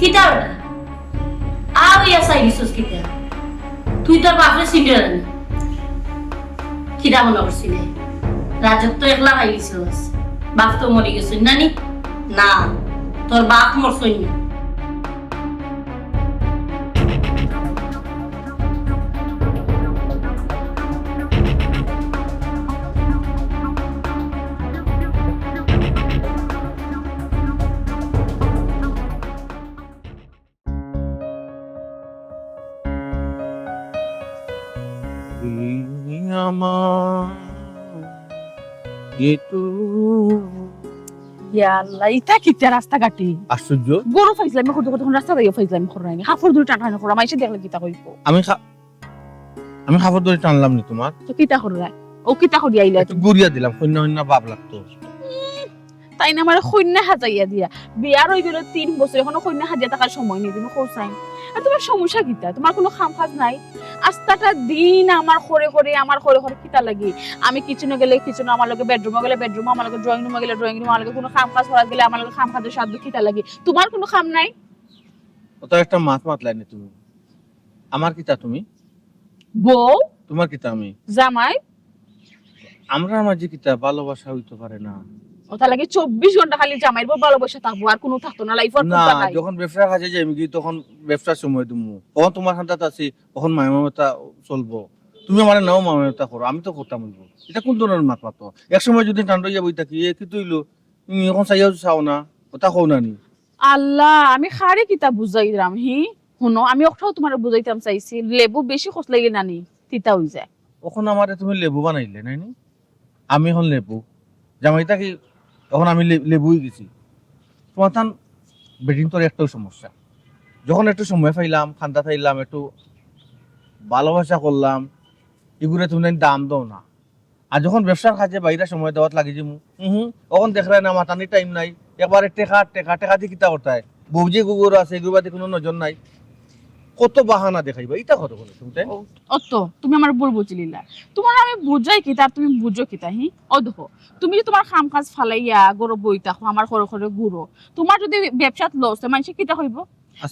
কিতা বেটা আর ইয়া চাই দিছস কিতা তুই তোর বাপরে চিনি না কিতা মনে করছিলি রাজত্ব একলা খাই গেছিস বাপ তো মরে গেছিস নানি না তোর বাপ মরছই না রাস্তাঘাটে আশ্চর্য গরু ফাইজলামি করতে করতে রাস্তা দিয়ে ফাইজলামি করাই হাফর দূরে টানা করা মাইসে দেখলে কিতা কইব আমি খাবার ধরে টানলাম নি তোমার তো কিতা করাই ও কিতা করি আইলা একটু গুড়িয়া দিলাম শূন্য শূন্য ভাব লাগতো তাই না আমার কন্যা হাজাইয়া দিয়া বিয়ার হয়ে গেল 3 বছর এখনো কন্যা হাজিয়া থাকার সময় নেই তুমি কোসাই আর তোমার সমস্যা কিতা তোমার কোনো খাম কাজ নাই আস্তাটা দিন আমার করে কিতা লাগি আমি কিচেনে গেলে কিচেনে আমার লগে বেডরুমে গেলে বেডরুম আমার লগে ড্রয়িং রুমে গেলে ড্রয়িং রুম আমার লগে কোনো খাম কাজ করা গেলে আমার লগে খাম কাজের সাধ্য কিতা লাগি তোমার কোনো খাম নাই ওটা একটা মাছ মাতলাইনি তুমি আমার কিতা তুমি বউ তোমার কিতা আমি জামাই আমরা মাঝে কিতা ভালোবাসা হইতে পারে না ওটা লাগে 24 ঘন্টা খালি জামাইর বউ ভালোবাসা থাকবো আর কোনো থাকতো না লাইফ আর না কোনটা নাই যখন ব্যবসা কাজে যাই আমি তখন ব্যবসার সময় দিমু তখন তোমার হাতে আছি তখন মামামতা চলবো তুমি আমার নাও মামামতা করো আমি তো করতাম বলবো এটা কোন ধরনের মাত মাতো এক সময় যদি টান্ড ইয়া বই থাকি কি তুইলো তুমি এখন চাইয়াও চাও না ওটা কও না নি আল্লাহ আমি খারে কিতা বুঝাইরাম হি শুনো আমি ওটাও তোমার বুঝাইতাম চাইছি লেবু বেশি খোঁজ লাগে নানি তিতা হই যায় এখন আমারে তুমি লেবু বানাইলে নাইনি আমি এখন লেবু জামাইটা কি তখন আমি লেবুই গেছি তোমার তান বেডিং তোর একটাও সমস্যা যখন একটু সময় পাইলাম খান্দা পাইলাম একটু ভালোবাসা করলাম এগুলো তুমি দাম দাও না আর যখন ব্যবসার কাজে বাইরে সময় দেওয়াত লাগে যে তখন দেখলাই না মাতানি টাইম নাই একবারে টেকা দিয়ে কিতা করতে হয় বৌজি গুগুর আছে এগুলো বাদে কোনো নজর নাই কত বাহানা দেখাইবা ইটা কত করে তুমি অত তুমি আমার ভুল বুঝলিলা তোমার আমি বুঝাই কি তার তুমি বুঝো কি তাই ও দেখো তুমি যে তোমার কাম কাজ ফালাইয়া গরো বইতা আমার করে গুড়ো তোমার যদি ব্যবসাত লস হয় মানুষে কিতা হইব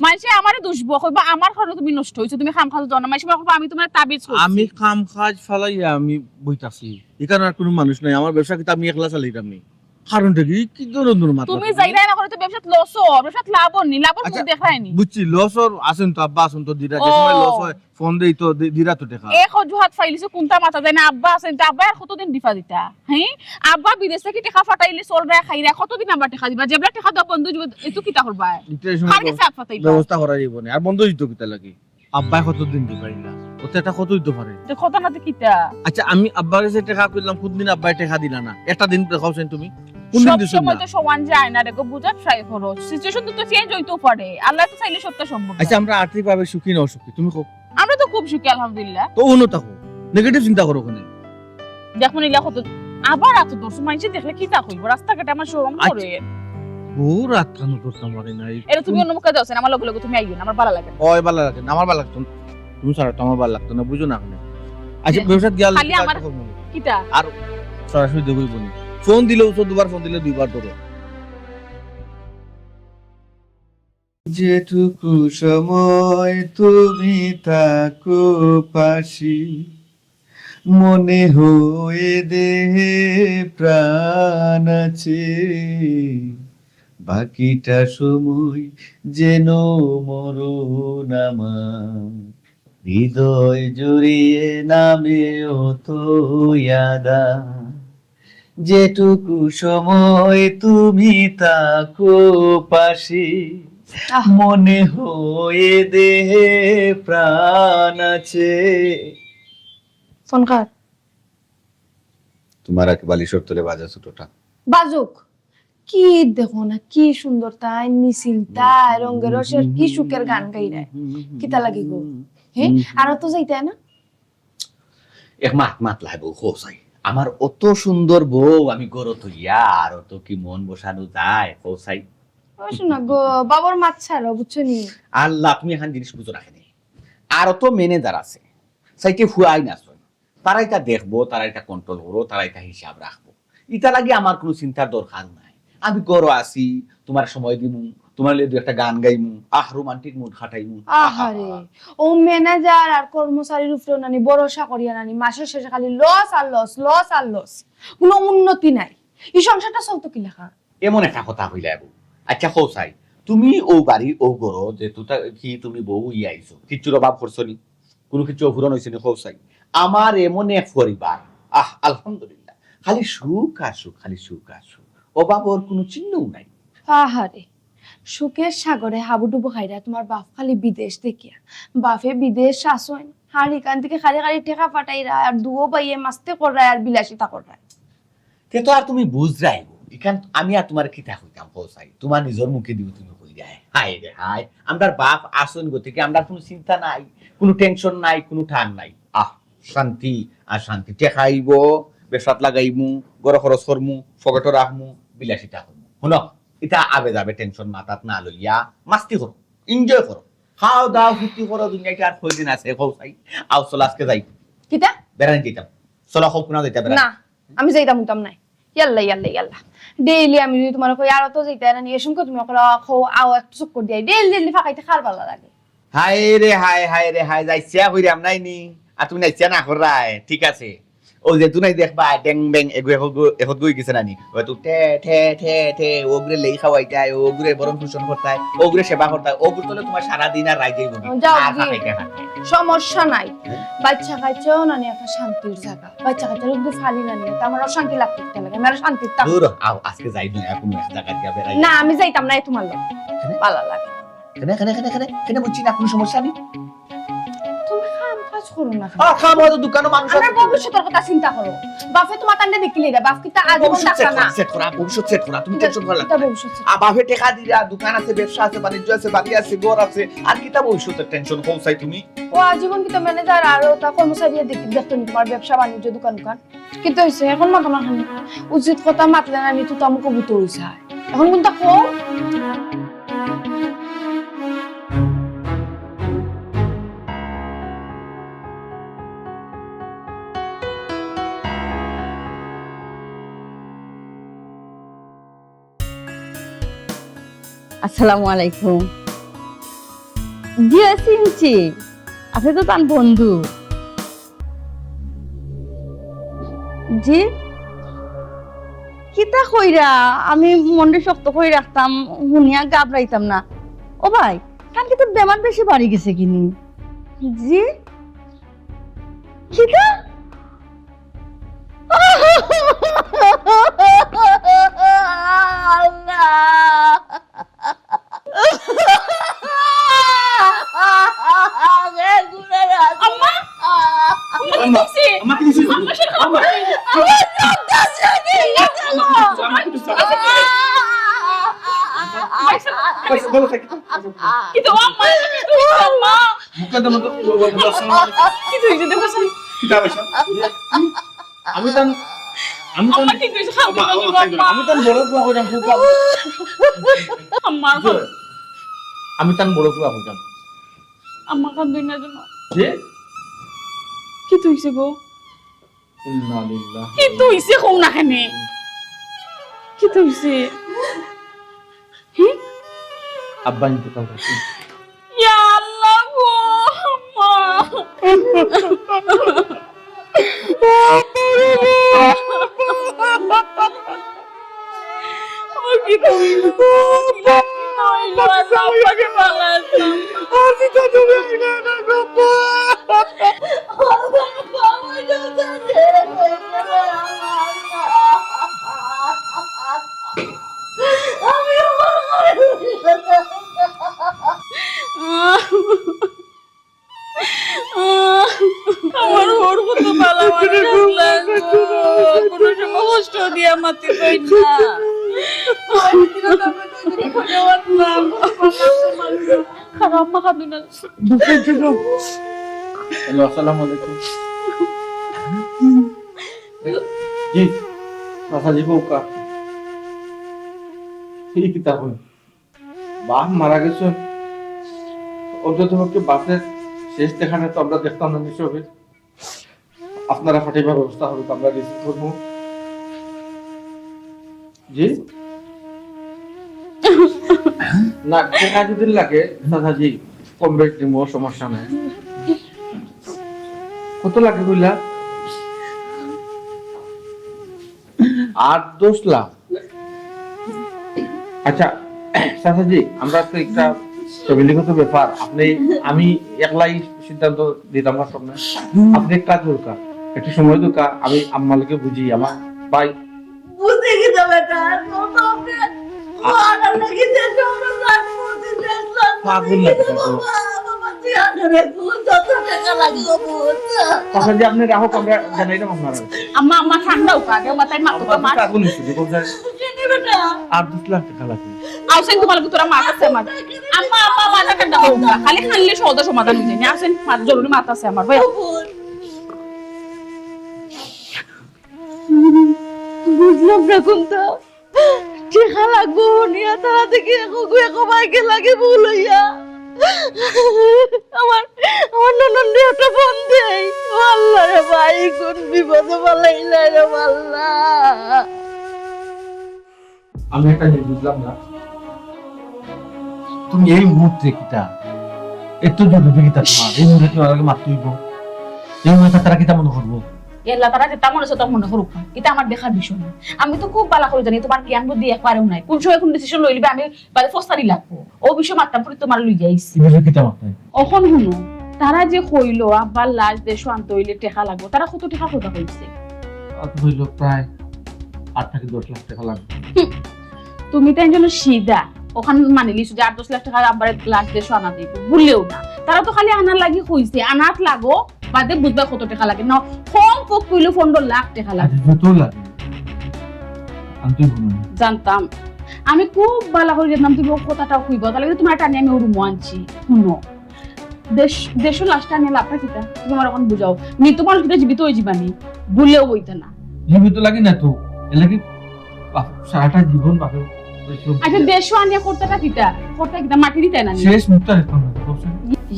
মানুষে আমারে দুষবো কইবা আমার ঘরে তুমি নষ্ট হইছো তুমি কাম কাজ জানো মানুষে কইবা আমি তোমার তাবিজ করছি আমি কাম কাজ ফালাইয়া আমি বইতাছি এখানে আর কোনো মানুষ নাই আমার ব্যবসা কিতা আমি একলা চালাইতাম নি কারণটা কি ধরনের মাত্রা তুমি যাইলাই না করে তো ব্যবসাত লস ব্যবসাত লাভ নি লাভ মুখ দেখায়নি বুঝছি লসর আছেন তো আব্বা আছেন তো দিরা যে সময় লস হয় ফোন দেই তো দিরা তো দেখা এক অজুহাত ফাইলিছে কোনটা মাথা যায় না আব্বা আছেন তো আব্বা আর কতদিন দিফা দিতা হ্যাঁ আব্বা বিদেশে কি টাকা ফাটাইলে চলরা খাইরা কতদিন আব্বা টাকা দিবা যেবলা টাকা দাও বন্ধু এতো কিতা করবা আর কি সাপ ফাটাইবা ব্যবস্থা করা যাইব না আর বন্ধ দিত কিতা লাগি আব্বা কতদিন দি পারিলা ওতে এটা কত দিতে পারে তো কত না তো কিতা আচ্ছা আমি আব্বার কাছে টাকা কইলাম কোনদিন আব্বা টাকা দিলা না একটা দিন দেখাওছেন তুমি কোনদিন সব দিছেন সময় না তো সমান যায় না দেখো বুঝা ট্রাই করো সিচুয়েশন তো চেঞ্জ হইতো পারে আল্লাহ তো চাইলে সবটা সম্ভব আচ্ছা আমরা আর্থিকভাবে সুখী না অসুখী তুমি কো আমরা তো খুব সুখী আলহামদুলিল্লাহ তো অন্য থাকো নেগেটিভ চিন্তা করো কোনে দেখুন ইলা কত আবার এত দর্শন মানুষ দেখলে কি তা কইব রাস্তাঘাটে আমার শোরুম করে ও রাত কানো তো আমারে নাই এটা তুমি অন্য মুখে দাওছেন আমার লগে তুমি আইও না আমার ভালো লাগে ওই ভালো লাগে না আমার ভালো লাগতো না। তুমি ছাড়া তো আমার ভালো লাগতো না বুঝো না কেন আচ্ছা ব্যবসা গিয়াল খালি আমার কিটা আর সরাসরি দেবই বনি ফোন দিলেও তো দুবার ফোন দিলে দুইবার ধরো যেটুকু সময় তুমি থাকো পাশি মনে হয়ে দেহে প্রাণ আছে বাকিটা সময় যেন মরণ আমার হৃদয় জড়িয়ে নামে তো ইয়াদা যেটুকু সময় তুমি থাকো পাশে মনে হয়ে দেহে প্রাণ আছে ফোন কাট তোমার এক বালিশর তলে বাজা ছোটটা বাজুক কি দেখো না কি সুন্দর তাই নিশ্চিন্তা রঙের রসের কি সুখের গান গাইরা কিতা লাগি গো হ্যাঁ আর তো যাইতে না এক মাত লাই বউ হোসাই আমার অত সুন্দর বউ আমি গরো তুইয়া আর অত কি মন বসানো যায় হোসাই শোনা গো বাবার মাছ ছাড়ো বুঝছো নি আল্লাহ তুমি এখন জিনিস বুঝো রাখেনি আর অত ম্যানেজার আছে সাইকে হুয়াই না শোন তারা এটা দেখবো তারা এটা কন্ট্রোল করবো তারা এটা হিসাব রাখবো ইটা লাগে আমার কোনো চিন্তার দরকার নাই আমি গরো আসি তোমার সময় দিমু তোমার লিয়ে দুই একটা গান গাইমু, রোমান্টিক মুড খাটাইমু। আহারে ও ম্যানেজার আর কর্মচারীর উপরে নানি ভরসা করিয়া নানি মাসের শেষে খালি লস আর লস, লস আর লস, কোনো উন্নতি নাই। এই সংসারটা চলতো কি লেখা? এমন একটা কথা হইলা বউ। আচ্ছা খোসাই, তুমি ও বাড়ি ও গরো যে কি তুমি বউ আইছো, কিচ্ছুর অভাব করছো নি? কোনো কিছু অপূরণ হয়েছে নি খোসাই? আমার এমন এক পরিবার, আলহামদুলিল্লাহ, খালি সুখ আর সুখ, খালি সুখ আর সুখ, অভাব ওর কোনো চিহ্নও নাই। আহারে সুখের সাগরে হাবুডুবু খাইরা তোমার বাপ খালি বিদেশ দেখিয়া, বাপে বিদেশ আসেন আর এখান থেকে খালি খালি টেকা পাঠাইরা আর দুও বাইয়ে মাস্তে করায় আর বিলাসিতা করায়। তে তো আর তুমি বুঝরাই এখান আমি আর তোমার কিতা হইতাম খোসাই, তোমার নিজের মুখে দিব তুমি কই যায়। হায় রে হায়, আমরার বাপ আসন গো থেকে আমরা কোনো চিন্তা নাই, কোনো টেনশন নাই, কোনো ঠান নাই। শান্তি আর শান্তি, টেকাইব, ব্যবসাত লাগাইমু, গড় খরচ করমু, পকেটে রাখমু, বিলাসিতা করমু। শুন, এটা আবে যাবে টেনশন মাথাত না লইয়া মাস্তি করো, এনজয় করো, খাও দাও, ফুর্তি করো, দুনিয়াটা আর কয়দিন আছে খোসাই। আও চলো আজকে যাই, কিতা বেড়ানি যেতাম, চলো হোক না যেতে বেড়ানি। না আমি যাইতাম উতাম নাই। ইয়াল্লা ইয়াল্লা ইয়াল্লা ডেইলি আমি যদি তোমার কই আর তো যাইতা না নিয়ে শুনকো তুমি ওকরা খো আও একটু চক্কর দিই, ডেইলি ডেইলি ফাঁকাইতে খার ভালো লাগে। হায় রে হায়, হায় রে হায়, যাইছিয়া হইরাম নাই নি, আর তুমি নাইছিয়া না করাই, ঠিক আছে। ও যে তুই নাই দেখবা ডেং বেং এগো গই গেছে নানি, ও তো টে টে টে টে ওগরে লেই খাওয়াইতায়, ওগরে বরণ পোষণ করতায়, ওগরে সেবা করতায়, ওগরে তোলে তোমার সারা দিন আর রাই যাইব না। যাও আর কি? খাইতে খাইতে সমস্যা নাই, বাচ্চা কাচ্চাও নানি একটা শান্তির জায়গা, বাচ্চা কাচ্চার যদি ফালি নানি তা আমার শান্তি লাগতে লাগে, আমার শান্তির তা দূর আও আজকে যাই না কোন জায়গা দিয়া বেড়াই না আমি যাইতাম না তোমার লোক ভালো লাগে। কেন কেন কেন কেন কেন বুঝছি না, কোনো সমস্যা নেই। তুমি কাম কাজ করো না, খাবো তো দোকানে মানুষ আমার ভবিষ্যতের কথা চিন্তা করো। বাপে তোমার কান্দে দেখিলে রে, বাপ কি তা আজীবন টাকা না সেট করা, ভবিষ্যৎ সেট করা, তুমি টেনশন করা এটা ভবিষ্যৎ ছিল। বাপে টেকা দিরা, দোকান আছে, ব্যবসা আছে, বাণিজ্য আছে, বাড়ি আছে, ঘর আছে, আর কিতা ভবিষ্যতের টেনশন কোথায় তুমি? ও আজীবন কি তো ম্যানেজার আর তা কর্মচারী দেখতে নি তোমার ব্যবসা বাণিজ্য দোকান দোকান কিন্তু হইছে এখন মাথা না খানি উচিত কথা মাতলে না নি তো তামুক বুতো হইছে এখন কোনটা কো। আসসালামু আলাইকুম। জি চিনছি, আপনি তো তার বন্ধু। জি কিতা কইরা আমি মনটা শক্ত করে রাখতাম, শুনিয়া গাবড়াইতাম না। ও ভাই কালকে তো বেমার বেশি বাড়ি গেছে কিনি। জি কিতা আমি তান আমি তান আমি তান বড় কুয়া কইরাম ফুকা, আমি তান বড় কুয়া কইরাম। আম্মা কান্দুই না জানো যে কি তুইছে গো? ইন্না লিল্লাহি কি তুইছে কও না কেনে? কি তুইছে? আব্বা ইন্তেকাল করছে। ইয়া আল্লাহ গো আম্মা ও কি তুইছে? আমার ওর কত ভালো কোনো সময় কষ্ট দিয়া মাতি পাই না। খারাপ মা খাবি না। হ্যালো আসসালামু আলাইকুম। জি রাসা জি বউকা ঠিক তা হই বাপ মারা গেছে, অন্তত পক্ষে বাপের শেষ দেখানে তো আমরা দেখতাম না নিশ্চয়। আপনারা সঠিকভাবে ব্যবস্থা হবে তো আমরা রিসিভ করবো। জি না টাকা যদি লাগে দাদাজি কম বেশ দিব, সমস্যা নাই। কত লাগে কইলা? 8-10 লাখ। আচ্ছা চাচাজি, আমরা তো একটা ফ্যামিলিগত ব্যাপার, আপনি আমি একলাই সিদ্ধান্ত দিতাম না সামনে। আপনি এক কাজ দরকার, একটু সময় দরকার, আমি আম্মালকে বুঝি আমার ভাই বুঝে গেছে বেটা, কত আপনি ওয়ালা লাগি দেছো আমরা লাখ করতে দেখলাম। পাগল লাগে তো। বাবা তুই আরে কোন কত টাকা লাগলো বুঝ। চাচাজি আপনি রাখো, আমরা জানাই না আপনারা। আম্মা আম্মা ঠান্ডাও কাকে মাথায় মাথা তো মার পাগল হইছে যে কোথায় কেন বেটা? 8-10 লাখ টাকা লাগে। আউসেন তোমার তোরা মা কাছে আমার আম্মা আম্মা মাথা ঠান্ডা হোক না, খালি খানলে সহজ সমাধান হয়ে যায়। আসেন মাথা জরুরি মাথা আছে আমার ভাই। বুঝলাম না কোনটা টিকা লাগবো নিয়া তারা থেকে একো বাইকে লাগে ভুল হইয়া আমার আমার ননন্দে একটা ফোন দেই। আল্লাহ রে ভাই, কোন বিপদে পালাইলা রে আল্লাহ। আমি একটা জিনিস বুঝলাম না, তুমি এই মুহূর্তে কিটা এত জরুরি কিটা তোমার এই মুহূর্তে তোমাকে মারতেইব, এই মুহূর্তে তারা কিটা মনে করবো? এল্লা তারা যেটা মনে হচ্ছে তা মনে করুক না, এটা আমার দেখার বিষয় না। আমি তো খুব ভালো করে জানি তোমার জ্ঞান বুদ্ধি একবারেও নাই। কোন সময় কোন ডিসিশন লইলিবে আমি বাদে ফস্তারি লাগবো, ও বিষয় মাত্রাম করে তোমার লই যাইছি। এই বিষয়ে কিটা মাথায় অখন শুনো, তারা যে কইলো আব্বার লাশ দেশ আনতে হইলে টাকা লাগবো, তারা কত টাকা কথা কইছে? অত হইল প্রায় 8-10 লাখ টাকা লাগবে। তুমি তো একজন সিধা ওখানে মানিলিস যে 8-10 লাখ টাকা আব্বার লাশ দেশ আনা দিব, বললেও না। তারা তো খালি আনার লাগি কইছে, আনাত লাগো বাদে বুঝবা কত টাকা লাগে না। কম পক কইলো 15 লাখ টাকা লাগে। যত লাগে আমি তো বলবো না। জানতাম, আমি খুব ভালো করে জানতাম তুমি ও কথাটা কইব, তাহলে তোমার টানি আমি ওর আনছি। শুনো, দেশ লাশটা নিয়ে লাভটা কিতা তুমি আমার এখন বুঝাও। নি তোমার কিতা জীবিত হয়ে যাবানি, ভুলেও বইতে না। জীবিত লাগে না তো, এর লাগে সারাটা জীবন বাপে আচ্ছা দেশ আনিয়া করতেটা কিতা মাটি দিতে না? শেষ মুক্ত রেখলাম না তো।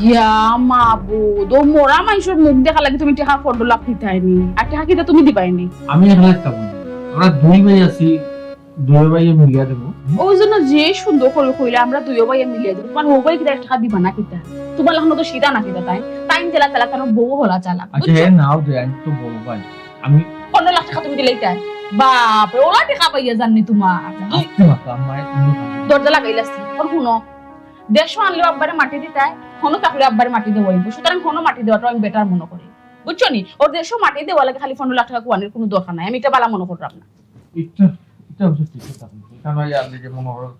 ইয়া মাবুদ, ও মোরা মানুষের মুখ দেখা লাগে তুমি টাকা 15 লাখ দিতে হয়নি, আর টাকা কিতা তুমি দিবাইনি। আমি এখন একটা বলি, আমরা 2 ভাই আছি, 2 ভাই মিলিয়ে দেবো। ওই জন্য যে সুন্দর করে কইলে আমরা দুইও ভাই মিলিয়ে দেবো। তোমার ও ভাই কিতা টাকা দিবা না কিতা? তোমার এখন তো সিধা না কিতা তাই টাইম জেলা চালা কারণ বউ হলা চালা। আচ্ছা হ্যাঁ নাও দে, আমি তো বড় ভাই, আমি 15 লাখ টাকা তুমি দিলেই তাই বাপ রে, ওলা টাকা পাইয়া জাননি তোমার। আসতে মাতা মায়ের দরজা লাগাইলাছি আর শুনো, দেশ আনলেও আব্বারে মাটি দিতাই, হনো তাহলে আব্বারে মাটি দেওয়া হইব। সুতরাং হনো মাটি দেওয়াটা আমি বেটার মনে করি, বুঝছো নি? ওর দেশও মাটি দেওয়া লাগে, খালি 15 লাখ টাকা কুয়ানের কোনো দরকার নাই। আমি এটা বালা মনে করলাম না। এটা এটা হচ্ছে ঠিক আছে। কারণ আপনি যে মনে করো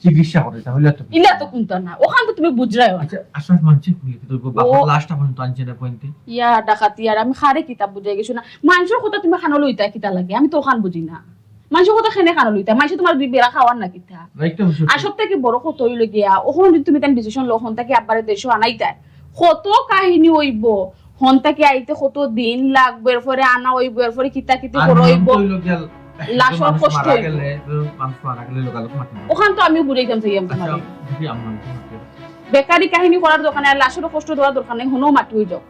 চিকিৎসা করে তাহলে তো ইলা তো কুনতা না, ওখান তো তুমি বুঝরাই। আচ্ছা আসলে মানছি খুলে তো বাবা লাস্টটা পর্যন্ত আনছে না পয়েন্টে। ইয়া ডাকাতি আর আমি খারে কিতাব বুঝাই গেছো না। মানুষের কথা তুমি খানো লইতা কিতা লাগে, আমি তো ওখান বুঝি না। মানুষের কথা খেনে খানো লইতা, মানুষ তোমার দুই বেড়া খাওয়ার না কিতা। রাইটটা বুঝছো? আর সব থেকে বড় কত হইল গিয়া, ওখানে যদি তুমি তার ডিসিশন লো হন তাকে আব্বারে দেশও আনাইতা, কত কাহিনী হইব। হন তাকে আইতে কত দিন লাগবে, এরপরে আনা হইব, এরপরে কিতা কিতা করে হইব, লাশর কষ্ট হইব। ওখান তো আমিও বুঝাইতাম চাই তোমার বেকারি কাহিনী করার দোকানে আর লাশেরও কষ্ট দেওয়ার দরকার নেই। হনো মাটি হয়ে যাও।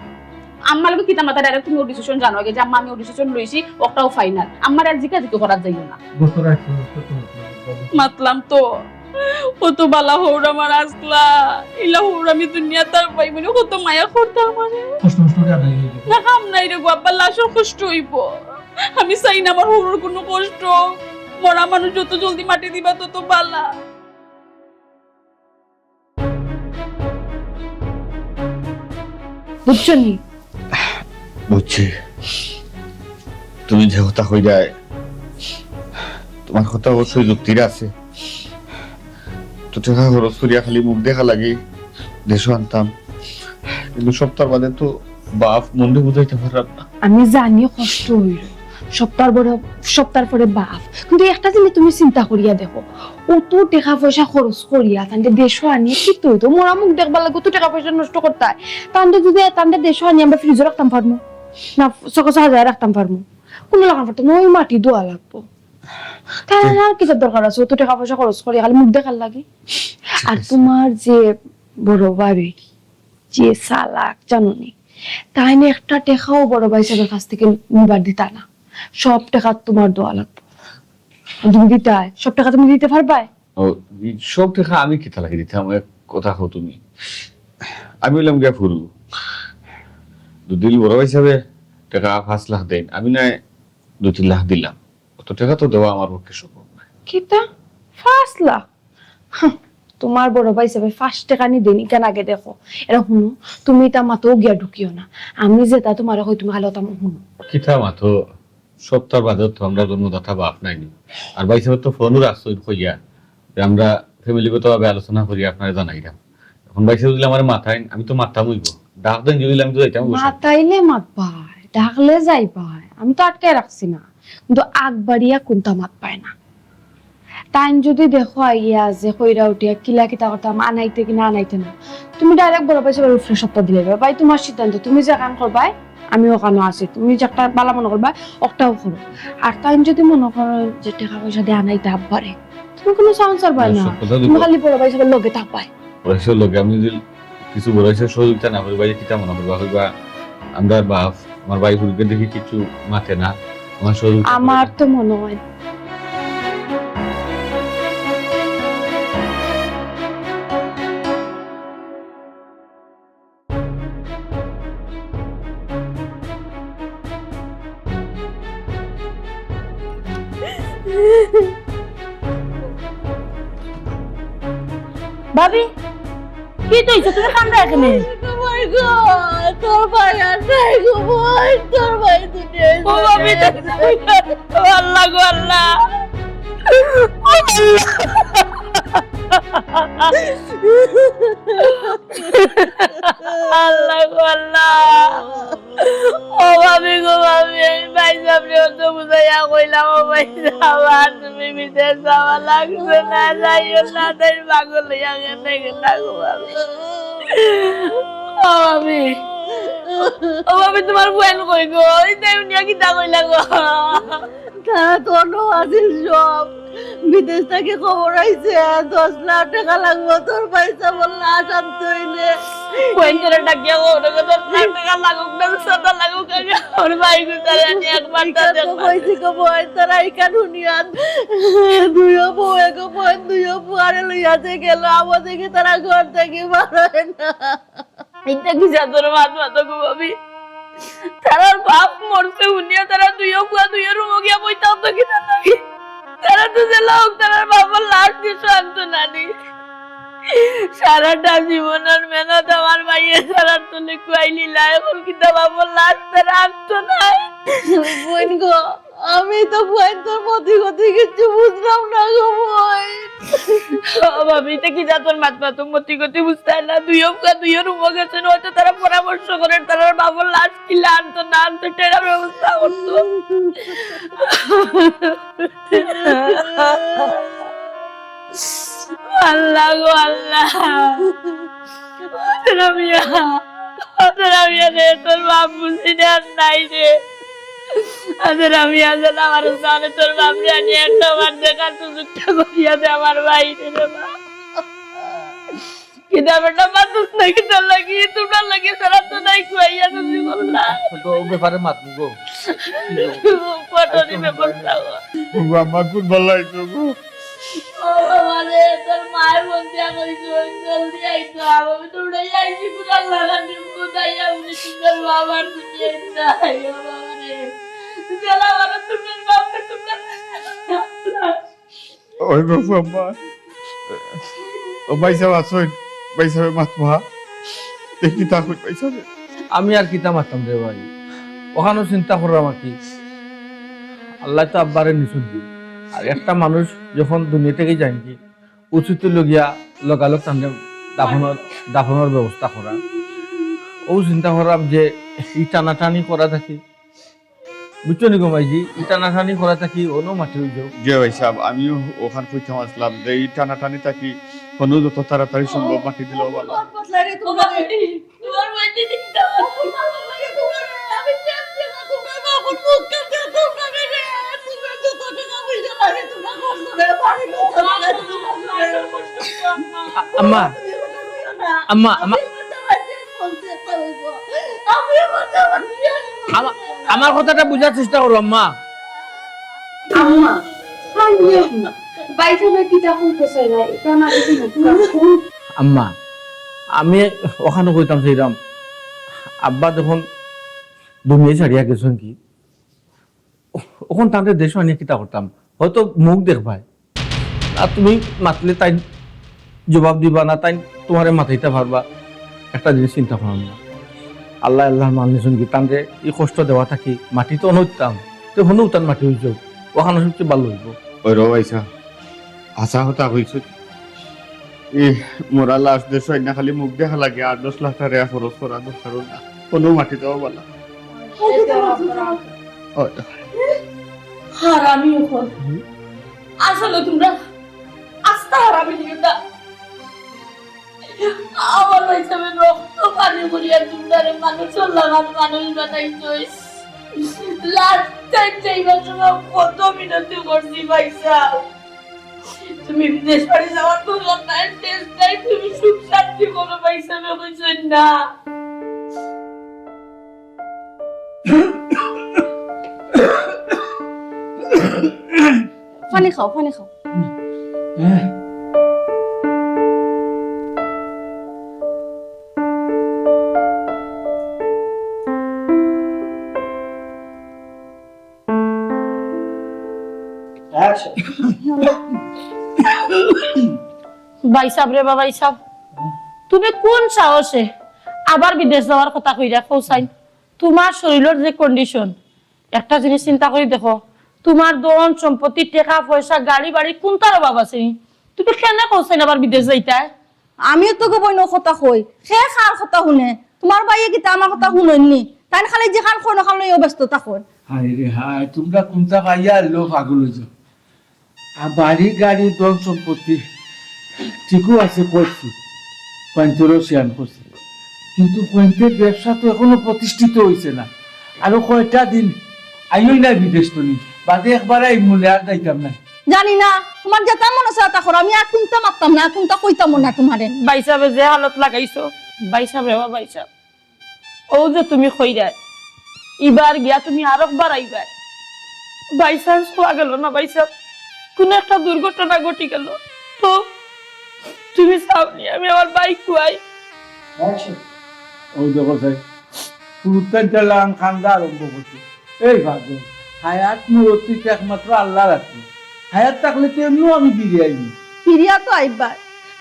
আম্মা লাগবে কিতা মাথা ডাইরেক্ট তুমি ওর ডিসিশন জানো আগে যে আম্মা আমি ওর ডিসিশন লইছি, ওটাও ফাইনাল। আমার আর জিকা জিকে করার যাইও না। মাতলাম তো ও তো বালা হৌর আমার আসলা, ইলা হৌর আমি দুনিয়া তার পাই মানে কত মায়া করতে আমারে। না কাম নাই রে গো, আব্বা লাশর কষ্ট হইব। আমি চাই না আমার হৌর কোনো কষ্ট। মরা মানুষ যত জলদি মাটি দিবা তত বালা। বুঝছো নি? বুঝছি, তুমি যে কথা হয়ে যায় তোমার কথা অবশ্যই যুক্তির আছে। তো টাকা খরচ করিয়া খালি মুখ দেখা লাগে দেশও আনতাম, কিন্তু সপ্তাহ বাদে তো বাপ মন্দির বুঝাইতে পারলাম না। আমি জানি কষ্ট হইল, সপ্তাহ পরে বাপ, কিন্তু একটা জিনিস তুমি চিন্তা করিয়া দেখো, অত টাকা পয়সা খরচ করিয়া তান্ডে দেশও আনিয়ে কি তো হইতো? মোরা মুখ দেখবার লাগে কত টাকা পয়সা নষ্ট করতে হয়। তান্ডে যদি তান্ডে দেশও আনিয়ে আমরা ফ্রিজে রাখতাম পারবো না, চকা হাজার রাখতাম পারবো, কোনো লাগান পারতো না, ওই মাটি দোয়া লাগবো। তাহলে আর কিসের দরকার আছে অত টাকা পয়সা খরচ করিয়া খালি মুখ দেখার লাগে? আর তোমার যে বড় ভাবি যে চালাক জানোনি, তাই নিয়ে একটা টেকাও বড় ভাই সাহেবের কাছ থেকে নিবার দিতা না। সব টাকা তোমার দোয়া লাগবে, তুমি দিতে সব টাকা তুমি দিতে পারবাই? ও সব টাকা আমি কিতা লাগি দিতাম এক কথা হো তুমি আমি বললাম গিয়া ফুরু দুদিন বড় হিসাবে টাকা 5 লাখ দেন আমি না 2-3 লাখ দিলাম অত টাকা তো দেওয়া আমার পক্ষে সম্ভব না কিতা 5 লাখ তোমার বড় ভাই হিসেবে 5 টাকা নি দেনি কেন আগে দেখো এরা শুনো তুমি তা মাতো গিয়া ঢুকিও না আমি যেটা তোমার হই তুমি খালি ওটা শুনো কিতা মাতো সপ্তাহ বাদে তো আমরা জন্মদাতা বাপ নাইনি আর ভাই সাহেব তো ফোনও রাখছো কইয়া যে আমরা ফ্যামিলিগতভাবে আলোচনা করি আপনারা জানাইলাম এখন ভাই সাহেব দিলে আমার মাথায় আমি তো মাথা মুইব ডাক দেন যদি আমি তো যাইতাম মাতাইলে মাত পায় ডাকলে যাই পায় আমি তো আটকে রাখছি না কিন্তু আগবাড়িয়া কোনটা মাত পায় না টাইম যদি দেখো আইয়া যে কইরা উঠিয়া কিলা কিতা কথা আনাইতে কি না আনাইতে না তুমি ডাইরেক্ট বড় পাইছে উপরে সপ্তাহ দিলে ভাই তোমার সিদ্ধান্ত তুমি যে কাম করবাই আমি ওখানে আছি তুমি যে একটা বালা মনে করবা ওটাও করো আর টাইম যদি মনে করো যে টাকা পয়সা দিয়ে আনাইতে পারে তুমি কোনো চান্স আর পাই না তুমি খালি বড় পাইছে লগে থাকবাই বয়সের লোক আমি যদি কিছু বয়সের সহযোগিতা না করি ভাই কিতা মনে করবা হইবা আমরা বাপ আমার ভাই হুড়কে দেখি কিছু মাথে না আমার সহযোগিতা আমার তো মনে হয় ভাবি কি তুইছো তুমি কান্দা এখানে তোর ভাই আর নাই গো ভাই তোর ভাই দুনিয়ায় ও ভাবি আল্লাহ গো আল্লাহ আল্লাহ গো আল্লাহ ও ভাবি গো ভাবি আমি ভাই সামনে অত বুঝাইয়া কইলাম ও ভাই যাওয়া তুমি বিদেশ যাওয়া লাগবে না যাইও না তাই পাগল হইয়া গেলে গেলা গো ভাবি ও ভাবি ও ভাবি তোমার বোন কই গো এই তাই উনিয়া কিতা কইলা গো তারা তোরও আছিল সব বিদেশ থেকে খবর আইছে 10 লাখ টাকা লাগবে তোর পয়সা বললা শান্ত হইলে বোন করে ডাকিয়া গো ওরে 10 লাখ টাকা লাগুক না 7 লাগুক আগে ওর ভাই গুতারে আনি একবার তা তো কইছি গো বই তোরা ইকান হুনিয়ান দুইও বউ এক বোন দুইও পুয়ারে লইয়াতে গেল আমাদের কি তারা ঘর থেকে বার হয় না এটা কি জাতর মাত মাত গো ভাবি তারার বাপ মরছে উনিয়া তারা দুইও কুয়া দুইও রুম গিয়া বইতাও তো কি না নাকি তারা তো যে লোক তারার বাবার লাশ দিয়ে শান্ত নানি সারাটা জীবন আর মেহনত আমার ভাইয়ের সারার তুলে কুয়াইলি লাই এখন কিন্তু বাবার লাশ তারা আনতো না বোন গো আমি তো বোন তোর মতি গতি কিছু বুঝলাম না গো বোন ভাবি এটা কি জাতর মাত মাত মতি গতি বুঝতে না দুইও কুয়া দুইও রুম গেছেন হয়তো তারা পরামর্শ করেন তারার বাবার লাশ কিলা আনতো না আনতো টেরার ব্যবস্থা করতো আল্লাহ গো আল্লাহ রামিয়া রে তোর বাপ বুঝি না নাই রে রামিয়া যেন আমার সামনে তোর বাপ জানি একটা বার দেখার সুযোগটা করিয়া দে আমার ভাই রে মা কিনা বেটা মাতুস না কিনা লাগি তোমরা লাগি সারা তো নাই কুয়াইয়া তো জীবন না তো ব্যাপারে মাত গো ফটো দিবে বলতাও বাবা কোন ভালো লাগতো গো ও বাবারে তোর মায়ের মধ্যে আমি জলদি আইতো আমি তোমরা আইছি পুরা লাগানি কোথায় আমি সুন্দর বাবার দুনিয়া নাই ও বাবারে চলা বাবা তুমি বাবা তুমি ওই বাবা ও পয়সা আসুন পয়সা মাতমা দেখি তা কই পয়সা আমি আর কিতা মারতাম রে ভাই ওখানে চিন্তা করলাম কি আল্লাহ তো আব্বারে নিষুদ্ধি আর একটা মানুষ যখন দুনিয়া থেকে যায় কি উচিত লগিয়া লগালগ তাদের দাফনের ব্যবস্থা করা ও চিন্তা করলাম যে ই টানাটানি করা থাকি বুঝছো নি গোমাইজি ই টানাটানি করা থাকি অন্য মাটি হয়ে যাও জি ভাই সাহেব আমিও ওখানে কইতাম আসলাম যে এই টানাটানি থাকি কোনো যত তাড়াতাড়ি সম্ভব মাটি দিলেও ভালো তোমার মধ্যে দিতে আমি জানতে না তোমার বাবুর মুখ কাটে তোমরা রে তোমরা যত টাকা পয়সা লাগে তোমরা খরচ করে বাড়ি আম্মা আম্মা আম্মা আমার কথাটা বুঝার চেষ্টা করো আম্মা আম্মা বাইসাবে কিটা হইতেছে না এটা না আম্মা আমি ওখানে কইতাম সেইরাম আব্বা যখন দুনিয়া ছাড়িয়া গেছেন কি ওখান তাদের দেশ নিয়ে কিতা করতাম হয়তো মুখ দেখবাই আর তুমি মাতলে তাই জবাব দিবা না তাই তোমারে মাথাইতে পারবা একটা জিনিস চিন্তা করলাম না আল্লাহ আল্লাহর মানিয়েছেন কি তাদের এই কষ্ট দেওয়া থাকি মাটি তো অনুতাম তো হনু উতান মাটি হইছ ওখানে সবচেয়ে ভালো হইব ওই রো আইসা আশা হতা হইছে মোরা লাশ দেশ না খালি মুখ দেখা লাগে 8-10 লাখ টাকা খরচ করা দরকার না কোনো মাটি দেওয়া বলা হারামি হল আসলে তোমরা আস্তা হারামি নিউটা আমার হিসাবে রক্ত পানি করিয়া তোমরা মানুষ লাগান মানুষ বানাইছস লাস্ট টাইম যাইবার সময় কত মিনতি করছি ভাইসা তুমি বিদেশ বাড়ি যাওয়ার তো লন্ডন টেস্ট নাই তুমি সুখ শান্তি কোনো ভাইসা কইছস না পানি খাও পানি খাও ভাই সাহেব রে বাবা সাহেব তুমি কোন সাহসে আবার বিদেশ যাওয়ার কথা কইরা কৌসাইন তোমার শরীরের যে কন্ডিশন একটা জিনিস চিন্তা করে দেখো তোমার ধন সম্পত্তি টাকা পয়সা গাড়ি বাড়ি কোনটার অভাব আছে তুমি কেন কৌসাইন আবার বিদেশ যাইতা আমিও তো গো বইন কথা কই সে খার কথা শুনে তোমার বাইয়ে কিতা আমার কথা শুনেননি তাই খালি যেখান কোন খান লই ব্যস্ত থাকুন হাই রে হাই তোমরা কোনটা খাইয়া লো পাগল হইছ আর বাড়ি গাড়ি ধন সম্পত্তি ঠিকও আছে করছি পয়েন্টেরও শেয়ার করছি কিন্তু পয়েন্টের ব্যবসা তো এখনো প্রতিষ্ঠিত হয়েছে না আরো কয়টা দিন আইই না বিদেশ তো নি বাদে একবার এই মূল্যে আর যাইতাম না জানি না তোমার যেটা মনে আছে তা করো আমি আর কোনটা মারতাম না কোনটা কইতাম না তোমারে ভাই সাহেব যে হালত লাগাইছো ভাই সাহেব রে বাবা ভাই সাহেব ও যে তুমি কইরা এবার গিয়া তুমি আরেকবার আইবা বাই চান্স হওয়া গেল না ভাই সাহেব কোন একটা দুর্ঘটনা ঘটি গেল তো তুমি সামনে আমি আমার বাইক কুয়াই ও দেখো সাই পুরুত্তান চালাম খান্দা আরম্ভ করছে এই ভাগ্য হায়াত মুরতি একমাত্র আল্লাহ রাখবে হায়াত থাকলে তো এমনিও আমি ফিরে আইনি ফিরিয়া তো আইবার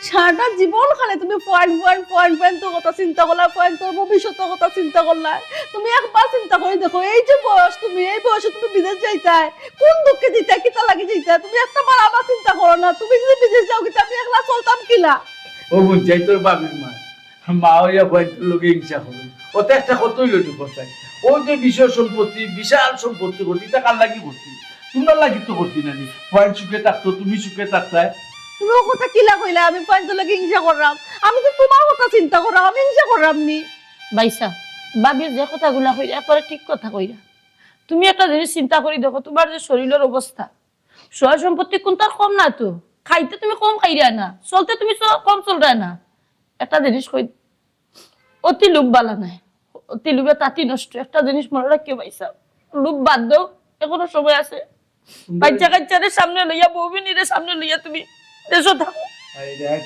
সারাটা জীবন খালে তুমি পয়েন্ট তো কথা চিন্তা করলা পয়েন্ট তোর ভবিষ্যতের কথা চিন্তা করলা তুমি একবার চিন্তা করে দেখো এই যে বয়স তুমি এই বয়সে তুমি বিদেশ যাইতাই কোন দুঃখে যাইতাই কিতা লাগে যাইতাই তুমি একটা বার আবার চিন্তা করো না তুমি যদি বিদেশ যাও কিতা আমি একলা চলতাম কিলা ও বুঝাই তোর বাবির মা হইয়া পয়েন্টের লোকে হিংসা করবে ওতে একটা কতই লোক কথায় ও যে বিষয় সম্পত্তি বিশাল সম্পত্তি করতি তা কার লাগি করতি তোমরা লাগি তো করতি না নি পয়েন্ট সুখে থাকতো তুমি সুখে থাকতাই তুমি ও কথা কিলা কইলা আমি পয়েন্টের লোকে হিংসা করলাম আমি তো তোমার কথা চিন্তা করলাম আমি হিংসা করলাম নি বাইসা বাবির যে কথাগুলা কইরা পরে ঠিক কথা কইরা তুমি একটা জিনিস চিন্তা করি দেখো তোমার যে শরীরের অবস্থা সয় সম্পত্তি কোনটা কম না তো খাইতে তুমি কম খাইরা না চলতে তুমি কম চলরা না একটা জিনিস কই অতি লোভ বালা নাই অতি লোভে তাঁতি নষ্ট একটা জিনিস মনে রাখিও বাইসা লোভ বাদ দাও এখনো সময় আছে বাচ্চা কাচ্চাদের সামনে লইয়া বউবিনীদের সামনে লইয়া তুমি দেশও থাকো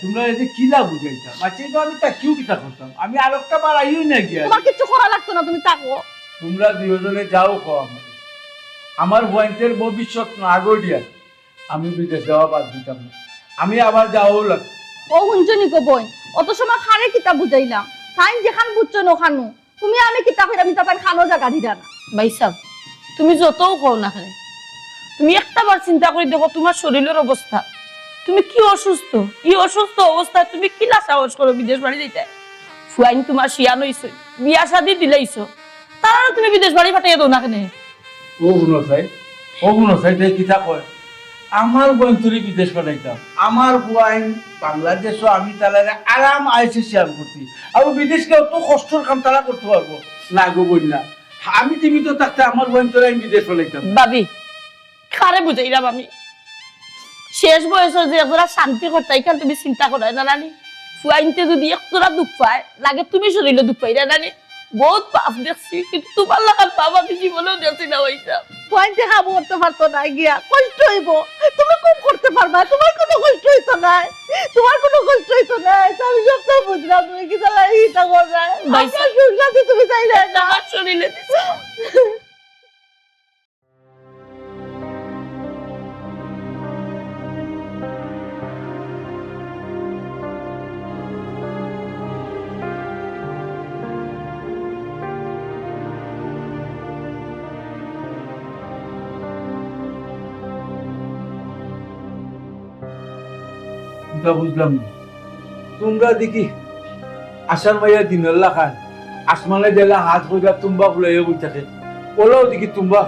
তোমরা এই যে কিলা বুঝাইতাম আচ্ছা তো আমি তা কিউ কিতা করতাম আমি আর একটা বার আইও না গিয়া তোমার কিছু করা লাগতো না তুমি থাকো তোমরা দুজনে যাও খাও আমার পয়েন্টের ভবিষ্যৎ না আগড়িয়া আমি বিদেশ যাওয়া বাদ দিতাম না আমি আবার যাওয়াও লাগতো ও হুঞ্জনি গো বই অত সময় খারে কিতা বুঝাইলাম টাইম যেখান বুঝছো না খানো তুমি আমি কিতা কইরা আমি তার খানো জায়গা দিলা না ভাইসা তুমি যতও কও না খানে তুমি একটা বার চিন্তা করে দেখো তোমার শরীরের অবস্থা তুমি কি অসুস্থ এই অসুস্থ অবস্থায় তুমি কি না সাহস করো বিদেশ বাড়ি যেতে ফুয়াইন তোমার শিয়ান হইছে বিয়া শাদি দিলাইছো তারা তুমি বিদেশ বাড়ি পাঠাইয়া দাও না কেনে ও গুণ চাই তাই কিতা কয় আমার বয়ন্তরি বিদেশ পাঠাইতাম আমার বুয়াইন বাংলাদেশও আমি তারা আরাম আইসে শেয়ার করতি আর বিদেশকে অত কষ্টর কাম তারা করতে পারবো না গো বন্যা আমি তুমি তো থাকতে আমার বয়ন্তরে আমি বিদেশ পাঠাইতাম ভাবি খারে বুঝাইলাম আমি শেষ বয়সের যে একজোড়া শান্তি করতে এখান তুমি চিন্তা করাই না নানি ফুয়াইনতে যদি একজোড়া দুঃখ পায় লাগে তুমি শরীরে দুঃখ পাই না নানি বহুত পাপ দেখছি, কিন্তু তোমার লাগার পাপ আমি জীবনেও দেখছি না পয়সা। পয়েন্টে খাবো করতে পারতো না গিয়া, কষ্ট হইব। তুমি খুব করতে পারবা, তোমার কোনো কষ্ট হইতো না, তোমার কোনো কষ্ট হইতো না। আমি সব তো বুঝলাম, তুমি কি তাহলে এইটা করবে? বাইসা। আপনার সুখ শান্তি তুমি চাইলে না। আমার শরীরে দিছে। এটা বুঝলাম না। তোমরা দেখি আসার মাইয়া দিনল্লা খান আসমানে জেলা হাত কইরা তুম্বা ফুলাইয়া বই থাকে, ওলাও দেখি তুম্বা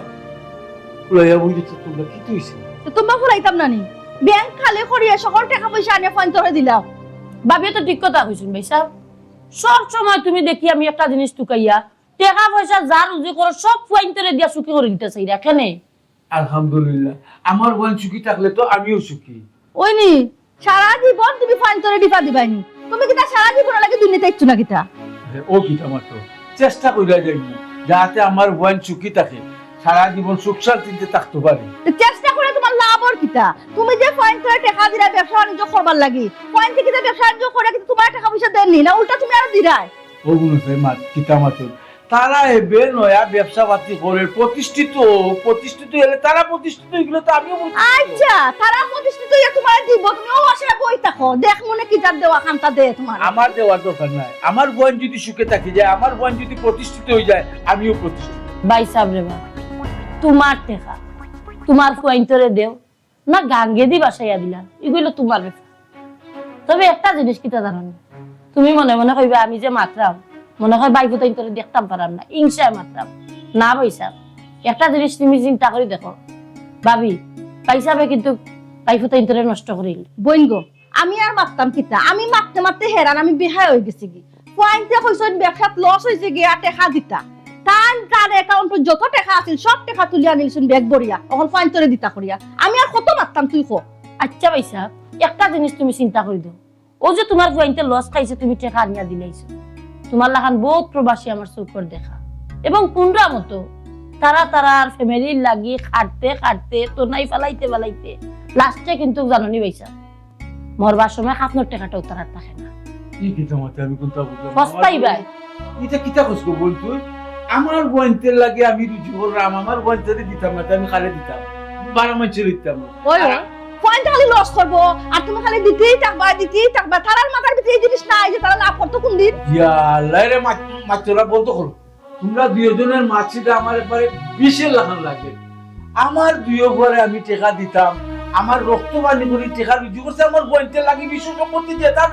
ফুলাইয়া বই দিচ্ছে। তোমরা কি তুইছে? তো তোমার ফুরাইতাম না নি, ব্যাংক খালি করিয়া সকল টাকা পয়সা আনিয়ে পয়েন্ট করে দিলাম। ভাবি তো ঠিক কথা কইছেন ভাই সাহেব। সব সময় তুমি দেখি আমি একটা জিনিস টুকাইয়া টাকা পয়সা যা রুজি করো সব পয়েন্টরে দিয়া সুখী করে দিতে চাই, কেনে? আলহামদুলিল্লাহ, আমার বোন সুখী থাকলে তো আমিও সুখী। ওই নি সারা জীবন তুমি পয়েন্ট করে দিবা দিবাইনি, তুমি কিতা সারা জীবন লাগে দুনিয়াতে ইচ্ছু না কিতা? ও কিটা মাত্র চেষ্টা কইরা যাইব যাতে আমার বোন সুখী থাকে, সারা জীবন সুখ শান্তিতে থাকতে পারে। তো চেষ্টা করে তোমার লাভ আর কিতা? তুমি যে পয়েন্ট করে টাকা দিলা ব্যবসা বাণিজ্য করবার লাগি, পয়েন্ট থেকে যে ব্যবসা বাণিজ্য করে কিন্তু তোমার টাকা পয়সা দেননি না, উল্টা তুমি আরো দিরাই। ও গুণে মাত কিতা মাত্র তারা এবে নয়া ব্যবসা পাতি করে প্রতিষ্ঠিত হলে তারা প্রতিষ্ঠিত এগুলো তো আমিও প্রতিষ্ঠিত। আচ্ছা তারা প্রতিষ্ঠিত হইয়া তোমার দিব, তুমি ও আশায় বই থাকো, দেখ মনে কি যার দেওয়া খান্তা দে তোমার। আমার দেওয়ার দরকার নাই, আমার বোন যদি সুখে থাকি যায়, আমার বোন যদি প্রতিষ্ঠিত হয়ে যায়, আমিও প্রতিষ্ঠিত। ভাই সাহেব রে বাবা, তোমার টাকা তোমার পয়েন্টরে দেও না গাঙ্গে দি বাসাইয়া দিলা, এগুলো তোমার ব্যাপার। তবে একটা জিনিস কিতা জানো না, তুমি মনে মনে কইবা আমি যে মাত্রাম, মনে হয় বাইক পয়েন্টরে দেখতাম পারাম না, ইনশায় মাত্রাম না। ভাই সাহেব একটা জিনিস তুমি চিন্তা করে দেখো ভাবি, ভাই সাহেবে কিন্তু বাইক পয়েন্টরে নষ্ট করিল। বইন গো আমি আর মারতাম কিতা, আমি মারতে মারতে হেরান আমি বেহায় হয়ে গেছি কি। পয়েন্টে কইছেন ব্যবসাত লস হইছে গিয়া টাকা দিতা, তার অ্যাকাউন্টে যত টাকা আছিল সব টাকা তুলিয়া নিলছুন ব্যাগ বড়িয়া, এখন পয়েন্টরে দিতা করিয়া। আমি আর কত মারতাম তুই কো? আচ্ছা ভাই সাহেব একটা জিনিস তুমি চিন্তা করে দাও, ও যে তোমার পয়েন্টে লস খাইছে তুমি টাকা আনিয়া দিলাইছো, তোমার লাগান বহুত প্রবাসী আমার চোখের দেখা এবং পুনরা মতো তারার ফ্যামিলির লাগি খাটতে তো নাই ফেলাইতে লাস্টে কিন্তু জাননি ভাইসা মরবার সময় আপনার টাকাটাও তার থাকে না। কি কিতা মাত্র আমি কোনটা বুঝলাম? সস্তাই ভাই এটা কিতা কইছো বল তুই? আমার বোনদের লাগে আমি রুজি করলাম, আমার বোনদের দিতাম না, আমি খালে দিতাম, 12 মাস দিতাম। ওই পয়েন্ট খালি লস করবো আর তুমি খালি দিতেই থাকবা। তারার মাথার ভিতরে এই জিনিস নাই যে তারা লাভ করতো কোন দিন। ইয়া আল্লাহ রে, মাত্রা বলতো করো তোমরা দুইজনের মাছিটা আমার এবারে 20 লাখ লাগে। আমার দুইও পরে আমি টাকা দিতাম, আমার রক্ত বাণী করি টাকা রুজি করছে, আমার বোনদের লাগে বিশ্ব সম্পত্তি দিয়ে তার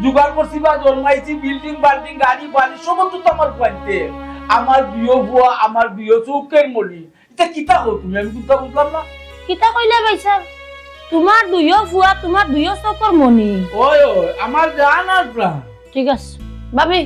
জোগাড় করছি বা জন্মাইছি, বিল্ডিং বাল্ডিং গাড়ি বাড়ি সমস্ত তো আমার বোনতে। আমার বিয়ে বুয়া, আমার বিয়ে চৌকের মলি, এটা কিতা হো তুমি? আমি কিন্তু বুঝলাম না কিতা কইলে ভাইসা, তোমার দুইও ফুয়া তোমার দুইও চকর মনি। ওই আমার জান আর প্রাণ। ঠিক আছে ভাবি,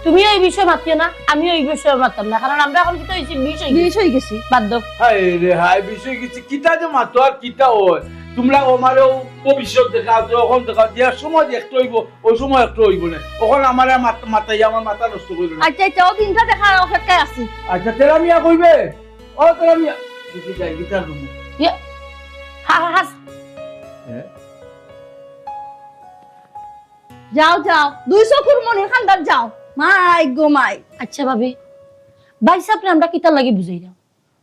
তুমিও এই বিষয়ে মাতিও না, আমিও এই বিষয়ে মারতাম না, কারণ আমরা এখন কিতা হয়েছি বিষ হয়ে গেছি। বাধ্য। হায় রে হায়, বিষয় কিছু কিতা যে মাতো আর কিতা হয়। তোমরা আমারও ভবিষ্যৎ দেখাও, যখন দেখাও যে সময় একটু হইব ওই সময় একটু হইব না, তখন আমার মাথায় আমার মাথা নষ্ট করবে না। আচ্ছা ও দিনটা দেখার অপেক্ষায় আছি। আচ্ছা তেরা মিয়া কইবে, ও তেরা মিয়া কি যাই গিটার রুম। হাস যাও 200 কুরমনি খান্দার যাও। মাই গো মাই। আচ্ছা ভাবি, ভাই সাহেব আমরা কিতা লাগি বুঝাই দাও,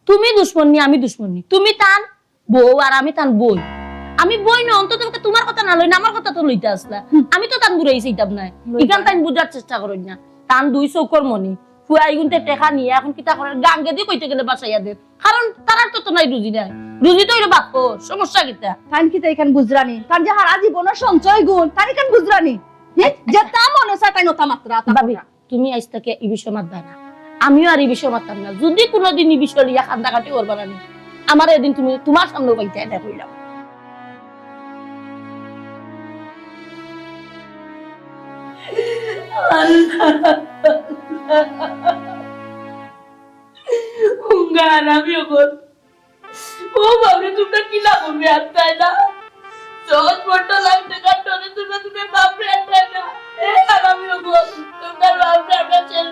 তুমি দুশ্মনী আমি দুশ্মনী, তুমি টান বউ আর আমি টান বই। আমি বই না অন্তত তোমার কথা না লই না, আমার কথা তো লইতে আসলা। আমি তো টান বুড়াইছি ইতাব নাই, ইখান টাইম বুঝার চেষ্টা করই না। টান 200 কর্মনি ফুয়াই গুনতে টেকা নিয়ে এখন কিতা করে গাঙ্গে দিয়ে কইতে গেলে বাসাইয়া দে, কারণ তারার তো নাই রুজি নাই, রুজি তো হইলো বাপ, সমস্যা কিতা? তান কিতা এখান বুঝরানি, তান যে হারা জীবনের সঞ্চয় গুণ তান এখান বুঝরানি, যে তা মনে চায় তাই নতা মাত্রা। ভাবি তুমি আজ থেকে এই বিষয় মাতবা না, আমিও আর এই বিষয় মাততাম না। যদি কোনোদিন এই বিষয় লিয়া কান্দাকাটি করবা না, আমার এদিন তুমি তোমার সামনে পাইতে এটা কইলাম। আমিও কর ও বাবরে, তোমরা কি লাভ হবে আর তাই না? সহজ পড়তো লাগতে কাটতে তোমরা বাপরে আর তাই না। আমিও কর তোমরা বাপরে আমরা ছেড়ে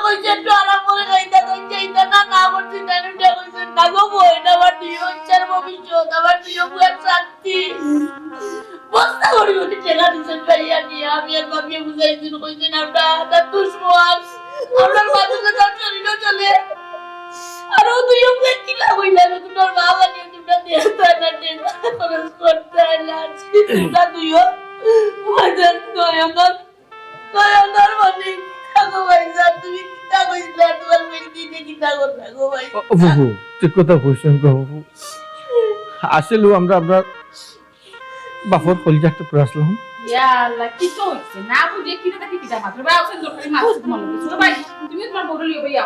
কইছে একটু আরাম করে খাইতে চাইতে না না করছি তাই উঠে কইছে না গো বই না আমার নিয়ে হচ্ছার ভবিষ্যৎ আমার নিয়ে বুয়ার শান্তি বস্তা করি উঠে ঠেলা দিচ্ছেন ভাইয়া নিয়ে আমি আর বাবিয়ে বুঝাইছেন কইছেন আমরা তার দুশ্মন আপনার মাঝে তার শরীরও চলে আরো তুই ওকে কি লাগাইলা তোমার বাবা নিয়ে তোমরা দেখতে না টেনা খরচ করতে না তোমরা তুইও মজার নয়নার নয়নার মানে কাগো ভাই স্যার তুমি কিতা কইলা তোমার ব্যক্তি নে কিতা করলা গো ভাই বাবু ঠিক কথা কইছেন গো বাবু আসলে আমরা আপনার বাফর কলিজাটা প্রাসলাম ইয়া আল্লাহ কি তো হইছে না বুঝে কি না কি জামা তোর বাবা সেন দরকারি মাছ তোমার লগে ছোট ভাই তুমি তোমার বড় লিও ভাইয়া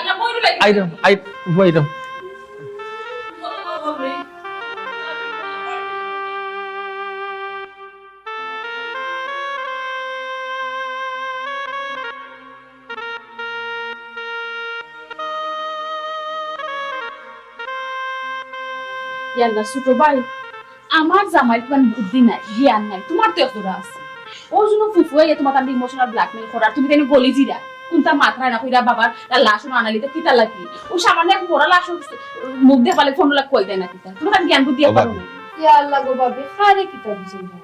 না বড় ভাই আইরাম ইয়াল্লা ছোট ভাই আমার জামাই তোমার বুদ্ধি নাই জ্ঞান নাই তোমার তো এতটা আছে ওর জন্য ফুফুয়ে তোমার তার ইমোশনাল ব্ল্যাকমেল করার তুমি তাই গলি জিরা কোনটা মাত্রায় না কইরা বাবার লাশ আনালিতে কিতা লাগি ও সামান্য এক বড় লাশ মুখ দিয়ে পালে ফোন লাগ কই দেয় না কিতা তুমি তার জ্ঞান বুদ্ধি পারো না ইয়া আল্লাহ গো বাবি খারে কিতা বুঝাই না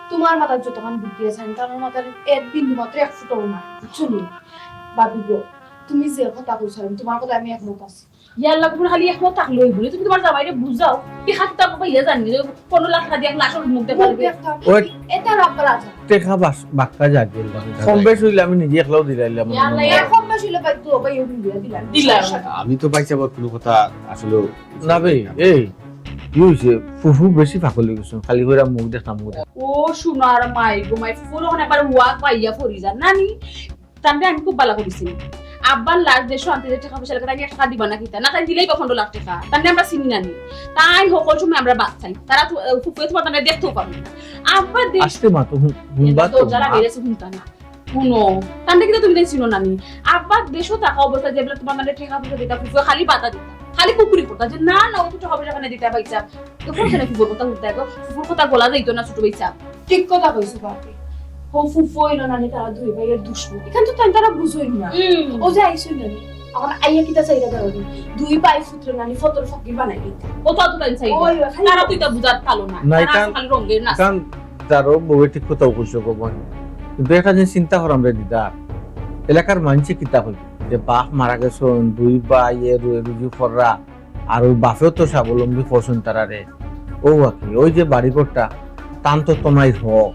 তোমার মাথার যতক্ষণ বুদ্ধি আছে আমার মাথার এক বিন্দু মাত্র এক ফুটাও না বুঝছো নি বাবি গো তুমি যে কথা কইছো তোমার কথা আমি একমত আছি ইয়াল্লা তুমি খালি একমত থাকলে হইব তুমি তোমার জামাইরে বুঝাও কি হাতটা বাবা ইয়া জানি 15 লাখ টাকা দিয়ে এক লাশের মুখ দিয়ে পারবে এটা রাখবার আছে টেকা বাক্কা জাগিল কম বেশ হইলে আমি নিজে একলাও দিলাইলাম ইয়াল্লা এখন বেশি হলে পাই তো ভাই ওই দিলা দিলা আমি তো পাইছি আবার কোনো কথা আসলে না বে এই কি হইছে ফুফু বেশি পাগল হয়ে গেছে খালি কইরা মুখ দেখতাম মুখ ও সোনার মাই গো মাই ফুল ওখানে আবার ওয়াক পাইয়া ফরি যা নানি তান্ডে আমি খুব ভালো করেছি আব্বার লাশ দেশো আনতে টাকা পয়সা লাগে তাই টাকা দিবা না কিতা না তাই দিলেই 15 লাখ টাকা তান্ডে আমরা চিনি নানি তাই সকল সময় আমরা বাচ্চাই তারা ফুফুয়ে তোমার তান্ডে দেখতেও পারবে না আব্বা দেশ আসতে মা তো হুনবা তো যারা বেরেছে হুনতা না শুনো তান্ডে কিন্তু তুমি তাই চিনো নানি আব্বা দেশও টাকা অবস্থা যেগুলো তোমার তান্ডে টাকা পয়সা দিতা ফুফুয়ে খালি বাতা দিতা খালি কুকুরি করতা যে না না ও তো টাকা পয়সা খানে দিতা পাইছা তো কোন কেন ফুফুর কথা উঠতা গো ফুফুর কথা গলা যাইতো না ছোট পাইছা ঠিক কথা কইছো বাপি ও ফুফু হইল না নি তারা দুই ভাইয়ের দুশ্মন এখান তো তারা বুঝই না ও যে আইসই না এখন আইয়া কিতা চাইরা দাও দুই ভাই পুত্র নানি ফতর ফকির বানাই দিতে ও তো তাই চাই তারা তুই তো বুঝাত পালো না তারা খালি রঙের না কারণ তারও বউয়ে ঠিক কথা কইছো গো বোন কিন্তু একটা যে চিন্তা করাম রে দিদা এলাকার মানুষে কিতা হইল যে বাপ মারা গেছেন দুই ভাই এর রুজি ফররা আর ওই বাপেও তো স্বাবলম্বী করছেন তারা রে ও কি ওই যে বাড়িঘরটা তান তো তোমার হোক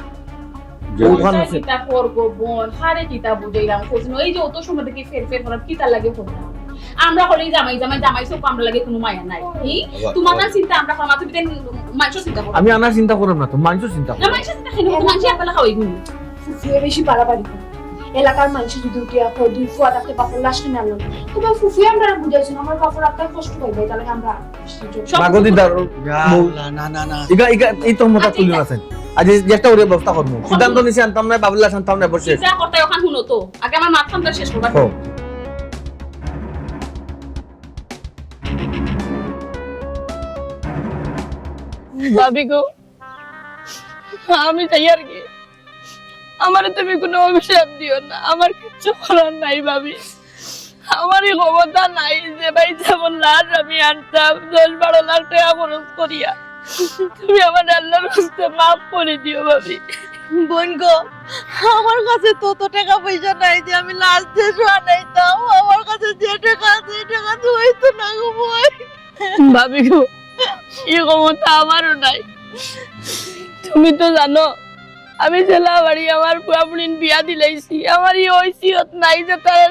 ওখানে কিতা করবো বোন হারে কিতা বুঝাইলাম কোন এই যে অত সময় থেকে ফের করার কিতা লাগে করতাম আমরা হলেই জামাই সব আমরা লাগে কোনো মায়া নাই তোমার না চিন্তা আমরা খাওয়া তুমি মাংস চিন্তা করো আমি আনার চিন্তা করব না তো মাংস চিন্তা করব না মাংস চিন্তা খাই না মাংস একলা খাওয়াই গুনি ফুফুয়ে বেশি বাড়াবাড়ি করে এলাকার মানুষ যদি উঠিয়া দুই ফুয়া থাকতে বাপর লাশ কিনে আনলো তোমার ফুফুয়ে আমরা বুঝাইছেন আমার বাপর আপনার কষ্ট পাইবে তাহলে আমরা মাগদি দার না না না ইগা এই তো মত তুলি না সেন আজ যেটা ওরে ব্যবস্থা করব সিদ্ধান্ত নিছি আনতাম না বাবুল্লাহ শান্তাম না বসে যা করতে ওখান শুনো তো আগে আমার মাথাটা শেষ করবা ভাবি গো আমি চাই আর কি আমার তুমি কোনো অভিশাপ দিও না আমার কিচ্ছু করার নাই ভাবি আমারই ক্ষমতা নাই যে ভাই যেমন লাশ আমি আনতাম 10-12 লাখ টাকা খরচ করিয়া তুমি আমার আল্লাহর রাস্তে মাফ করে দিও ভাবি বোন গো আমার কাছে তত টাকা পয়সা নাই যে আমি লাশ দেশও আনাইতাম আমার কাছে যে টাকা আছে টাকা তো হইতো না গো ভাই ভাবি গো এই ক্ষমতা আমারও নাই তুমি তো জানো আমি জেলা বাড়ি আমার পুরাপুরিন বিয়া দিলাইছি আমার এই ঐসিয়ত নাই যে তার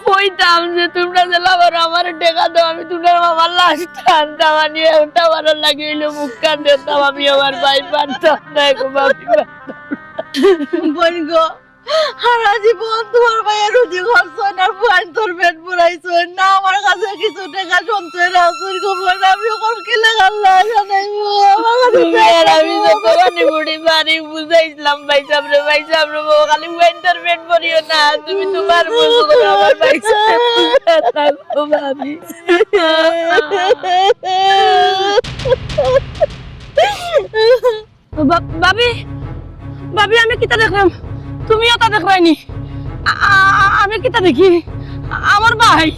কইতাম যে তোমরা জেলা বাড়ি আমার টাকা দাও আমি তোমার মামার লাশটা আনতাম আনিয়ে ওটা ভালো লাগিয়েছিল মুখ কান দিতাম আমি আমার ভাই পারতাম না গো ভাবি বোন গো সারা জীবন তোমার ভাইয়ের রুজি করছেন আর বোন তোর পেট পুরাইছেন না আমার কাছে কিছু টাকা সঞ্চয় রাখছেন গো বোন আমি ওখান কি লাগাল্লা জানাইবো আমার কাছে আমি যতখানি বুড়ি বাড়ি বুঝাইছিলাম ভাই সামনে খালি ওয়েন্টার পেট ভরিও না তুমি তোমার বুঝো আমার ভাই থাকো ভাবি ভাবি ভাবি আমি কিতা দেখলাম তুমিও তা দেখবাইনি আমি কিতা দেখি আমার ভাই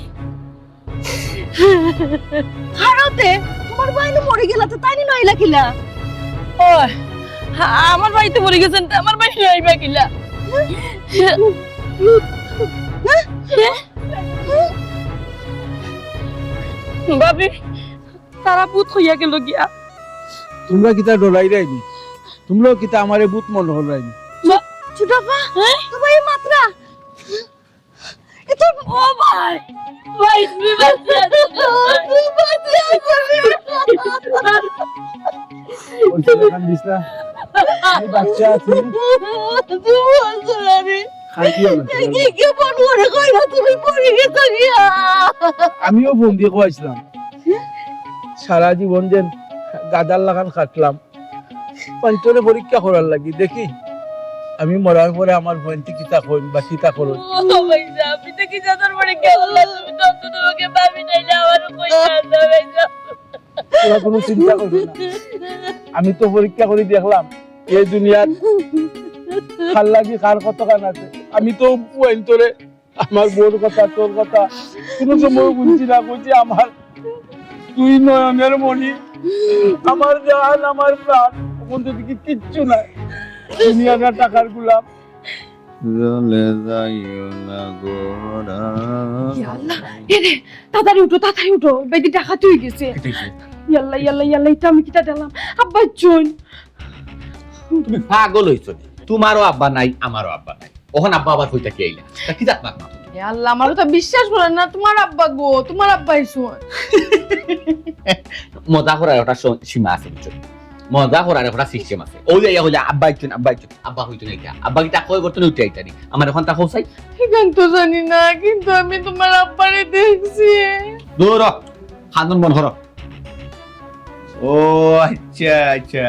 খারাতে তোমার বাইরে মরে গেলা তো তাই না আইলা কিলা ও আমার ভাই তো মরে গেছেন তো আমার ভাই আইবা কিলা ভাবি তারা পুত হইয়া গেল গিয়া তোমরা কিতা ডরাই রাইনি তোমরাও কিতা আমারে বুত মনে হল রাইনি ছোটাপা তোমার এই মাত্রা ও ভাই ভাই তুমি বাঁচা বাচ্চা আছে আমিও ফোন দিয়ে কয়েছিলাম সারা জীবন যেন গাদার লাগান খাটলাম পঞ্চরে পরীক্ষা করার লাগি দেখি আমি মরার পরে আমার বোনটি কিতা কইন বা কিতা করুন ও ভাই আপনি তো কি জানার পরে কেমন তুমি তো তোমাকে ভাবি নাই না আমার কই না ভাই তোরা কোনো চিন্তা করবি না আমি তো পরীক্ষা করে দেখলাম এই দুনিয়ার খাল লাগি কার কত কান আছে আমি তো তোরে আমার বোর কথা তোর কথা কোনো সময় বুঝছি না বুঝছি আমার তুই নয়নের মণি আমার জান আমার প্রাণ ওখান থেকে কিচ্ছু নাই দুনিয়ার টাকার গুলাম জলে যাইও না গোরা তাড়াতাড়ি উঠো বেদি টাকা তুই গেছে ইয়াল্লা ইয়াল্লা ইয়াল্লা এটা আমি কিটা দিলাম আব্বা চুন তুমি পাগল হইছো নি? তোমারও আব্বা নাই আমারও আব্বা নাই ওখানে আব্বা আবার কইতা কি আইলা তা কি জাত না আল্লাহ আমারও তো বিশ্বাস করে না তোমার আব্বা গো তোমার আব্বাই শুন মজা করার একটা সীমা আছে বুঝছো মজা করার একটা সিস্টেম আছে ওই যাইয়া হইলে আব্বা একজন আব্বা হইতো না এটা আব্বা কি তা কই করতে উঠে আইতারি আমার এখন তা হোসাই ঠিকান তো জানি না কিন্তু আমি তোমার আব্বারে দেখছি দূর খান্দন বন করো ও আচ্ছা আচ্ছা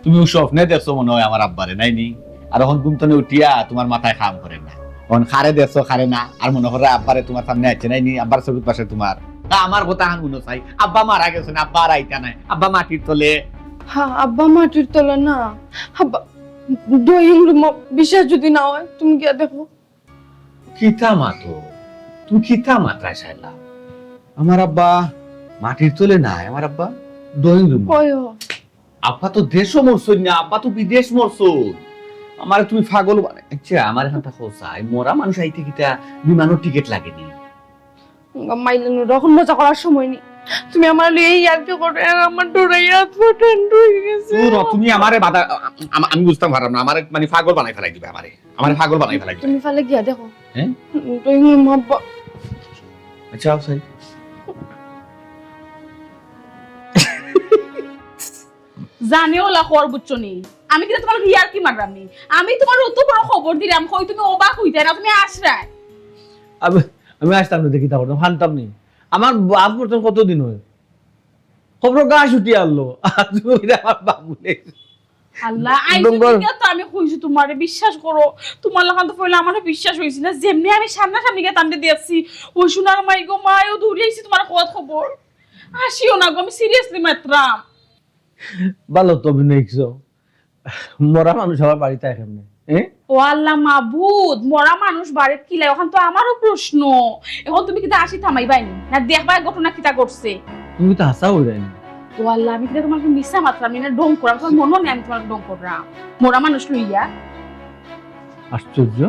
তুমি স্বপ্নে দেখছো মনে হয় আমার আব্বারে নাইনি আর এখন তুমি তো উঠিয়া তোমার মাথায় কাম করে না এখন খারে দেখছো খারে না আর মনে করে আব্বারে তোমার সামনে আছে নাইনি আব্বার চোখের পাশে তোমার আমার কথা হান মনে চাই আব্বা মারা গেছে না আব্বা আর আইতা নাই আব্বা মাটির তলে হ্যাঁ আব্বা মাটির তলা না আব্বা ড্রয়িং রুম বিশ্বাস যদি না হয় তুমি গিয়া দেখো কিতা মাতো তুমি কিতা মাত্রায় চাইলা আমার আব্বা মাটির তলে নাই আমার আব্বা ড্রয়িং রুম কয় আব্বা তো দেশও মরছই না আব্বা তো বিদেশ মরছই আমার তুমি পাগল বানাই আচ্ছা আমার এখানটা খোসাই মরা মানুষ আইতে কিতা বিমানের টিকিট লাগেনি মাইলানো রকম মজা করার সময় নেই তুমি আমার লিয়ে ইয়ার্কি করে আর আমার ডোরাইয়া ফোটান রয়ে গেছে তুমি আমারে বাধা আমি বুঝতাম পারলাম না আমারে মানে পাগল বানাই ফেলাই দিবে আমারে পাগল বানাই ফেলাই দিবে তুমি ফালে গিয়া দেখো হ্যাঁ ড্রয়িং রুম আব্বা আচ্ছা সাই জানে ওলা খবর বুঝছো নি আমি কিন্তু তোমার হিয়ার কি মারলাম নি আমি তোমার অত বড় খবর দিলাম কই তুমি অবাক হইতে না তুমি আসরাই আমি আসতাম না দেখি তা করতাম হানতাম নি আমার বাপ করতাম কতদিন হয় খবর গা ছুটি আনলো আর তুমি আমার বাপ বলে আল্লাহ আইছো দিকে তো আমি কইছি তোমারে বিশ্বাস করো তোমার লাগান তো পয়লা আমারে বিশ্বাস হইছে না যেমনি আমি সামনে গিয়ে টানতে দিয়েছি ওই সোনার মাই গো মায়ও দৌড়াইছি তোমার কত খবর আসিও না গো আমি সিরিয়াসলি মাত্রাম ভালো তো অভিনয় করছো মরা মানুষ আমার বাড়িতে এখানে ও আল্লাহ মাবুদ মরা মানুষ বাড়িতে কিলা এখন তো আমারও প্রশ্ন এখন তুমি কিতা আসি থামাইবাইনি না দেখবা ঘটনা কিতা করছে তুমি তো হাসা হয়ে যায়নি ও আল্লাহ আমি কিতা তোমাকে মিশা মাত্রা আমি না ডং করাম তোমার মনে নেই আমি তোমাকে ডং করাম মরা মানুষ লইয়া আশ্চর্য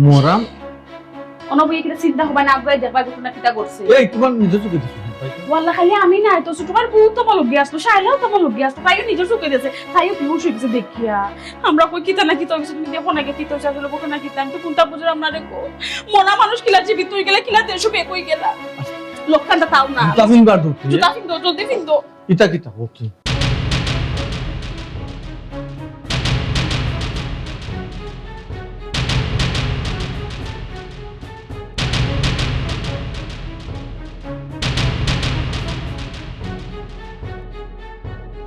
মরাম অনবই কিতা চিন্তা হবা না আগে দেখবা ঘটনা কিতা করছে এই তোমার নিজের চোখে দেখছো ওয়াল্লাহ খালি আমি না তো তোমার বউ তো আমার লগে আসলো শাইলাও তো আমার লগে আসলো তাইও নিজের চোখে দিয়েছে তাইও কি হুশ হয়েছে দেখিয়া আমরা কই কিতা না কিতা হয়েছে তুমি দেখো না কিতা হয়েছে আসলে বকে না কিতা আমি তো কোনটা বুঝলাম আমরা রেখো মনা মানুষ কিলা জীবিত হয়ে গেলে কিলা দেড়শো বে কই গেলা লোকখানটা তাও না জুতা বার ধরতে জুতা ফিন্দো জলদি ফিন্দো ইটা কিতা ওকে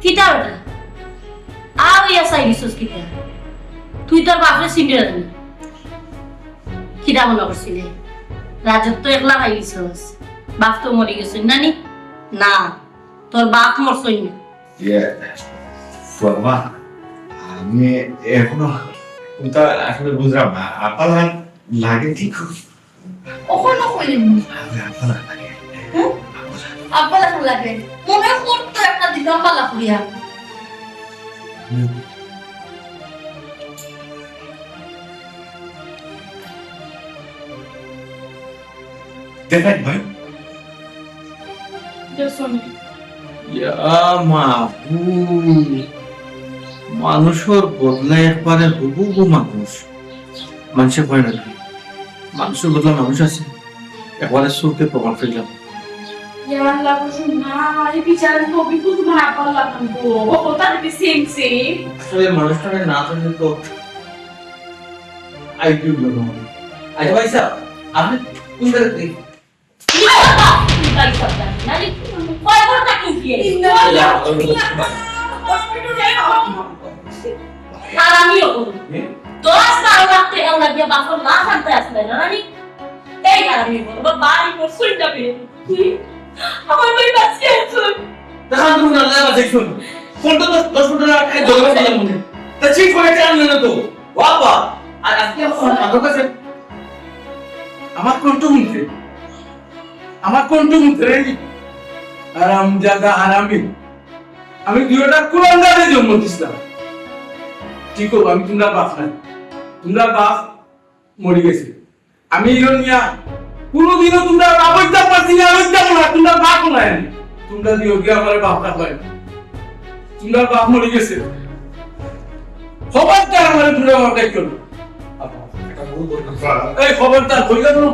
কিতা ওটা আর ইয়া সাই দিছস কিতা তুই তোর বাপরে সিন্ডিরা না কিরা মনে করছিলি রাজত্ব একলা খাই দিছস বাপ তো মরে গেছে নানি না তোর বাপ মরছই না বাবা আমি এখনো কোনটা আসলে বুঝলাম না আপনার লাগে ঠিক ওখানে কইলেন আপনার লাগে আব্বা লাগা লাগে মনে করতে একটা দিতাম পালা করিয়া দেখাই ভাই মানুষের বদলা একবারে হুবহু মানুষ মানুষে কয় না মানুষের বদলা মানুষ আছে একবারে চোখে প্রমাণ পেলাম আসলে মানুষটাকে না জানলে তো আইকিউ লাগবে আচ্ছা ভাই সাহেব আপনি কোন জায়গা থেকে আর আমিও করব 10-12 লাখ টাকা লাগিয়ে বাসর না শান্তি আসলে না নানি এই আর আমি বলব বাড়ি পর সুইটা পেয়ে আমার ভাই বাঁচে আছে দেখান তুমি না লাগা দেখুন ফোনটা তো 10 মিনিট আগে দরকার ছিল মনে তা ঠিক করে জানলে না তো বাবা আর আজকে আমার কাছে আমার কণ্ঠ মুখে রে আরাম জাদা আরামি আমি দুইটা কুলাঙ্গারে জন্ম দিছিলাম ঠিক হবে আমি তোমরা বাপ মরে গেছে আমি ইরনিয়া কোনোদিনও তোমরা আবৈতা পারছি না তোমরা বাপ নাই তোমরা দিও কি আমার বাপটা পায় তোমরা বাপ মরে গেছে খবরদার আমার তোমরা অর্ডার করো এই খবরদার কইলা তো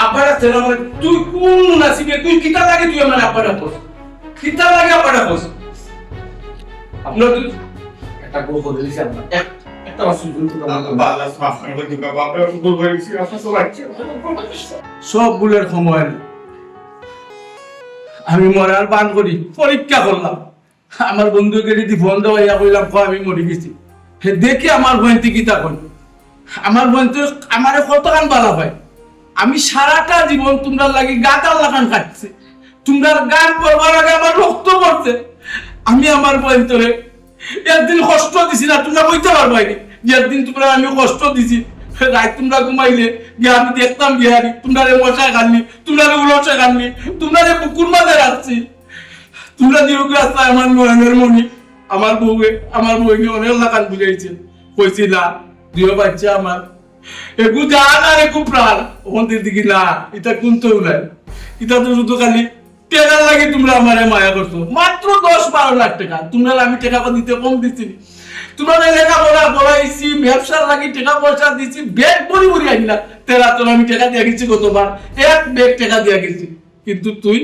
আপারা তেরা মানে তুই কোন নাসিবে তুই কিতা লাগে তুই আমার আপারা বস কিতা লাগে আপারা বস আপনার তুই একটা গো করে দিছি আমরা একটা অসুখ কিন্তু বাবা মাফ করে দিবা বাবা ভুল হয়েছে আপনার সবাই সব ভুলের সময় না আমি মরার বান করি পরীক্ষা করলাম আমার বন্ধুকে যদি ফোন দেওয়া কইলাম আমি মরে গেছি হে দেখে আমার বন্ধু কিতা কই আমার বন্ধু আমারে কত কান বালা হয় আমি সারাটা জীবন তোমরা লাগি গাতাল লাগান কাটছে তোমরা গান করবার আগে আমার রক্ত পড়ছে আমি আমার বন্ধুরে একদিন কষ্ট দিছি না তোমরা কইতে পারবাই যে একদিন তোমরা আমি কষ্ট দিছি রাত তোমরা ঘুমাইলে গিয়ে আমি দেখতাম বিহারি তোমরা রে মশা খাননি তোমরা রে উলসা খাননি তোমরা রে বুকুর মাঝে রাখছি তোমরা দিও কি রাস্তায় আমার নয়নের মনি আমার বউকে অনেক লাগান বুঝাইছে কইছিলা দিও বাচ্চা আমার একু জান আর একু প্রাণ ওখান দিকে না এটা কোনটো নাই এটা তো শুধু খালি টেকার লাগে তোমরা আমারে মায়া করছো মাত্র 10-12 লাখ টাকা তোমরা আমি টাকা দিতে কম দিছি তোমরা লেখাপড়া পড়াইছি ব্যবসার লাগি টাকা পয়সা দিছি ব্যাগ ভরি ভরি আইনা তেরা তোর আমি টাকা দিয়ে গেছি কতবার এক ব্যাগ টাকা দিয়ে গেছি কিন্তু তুই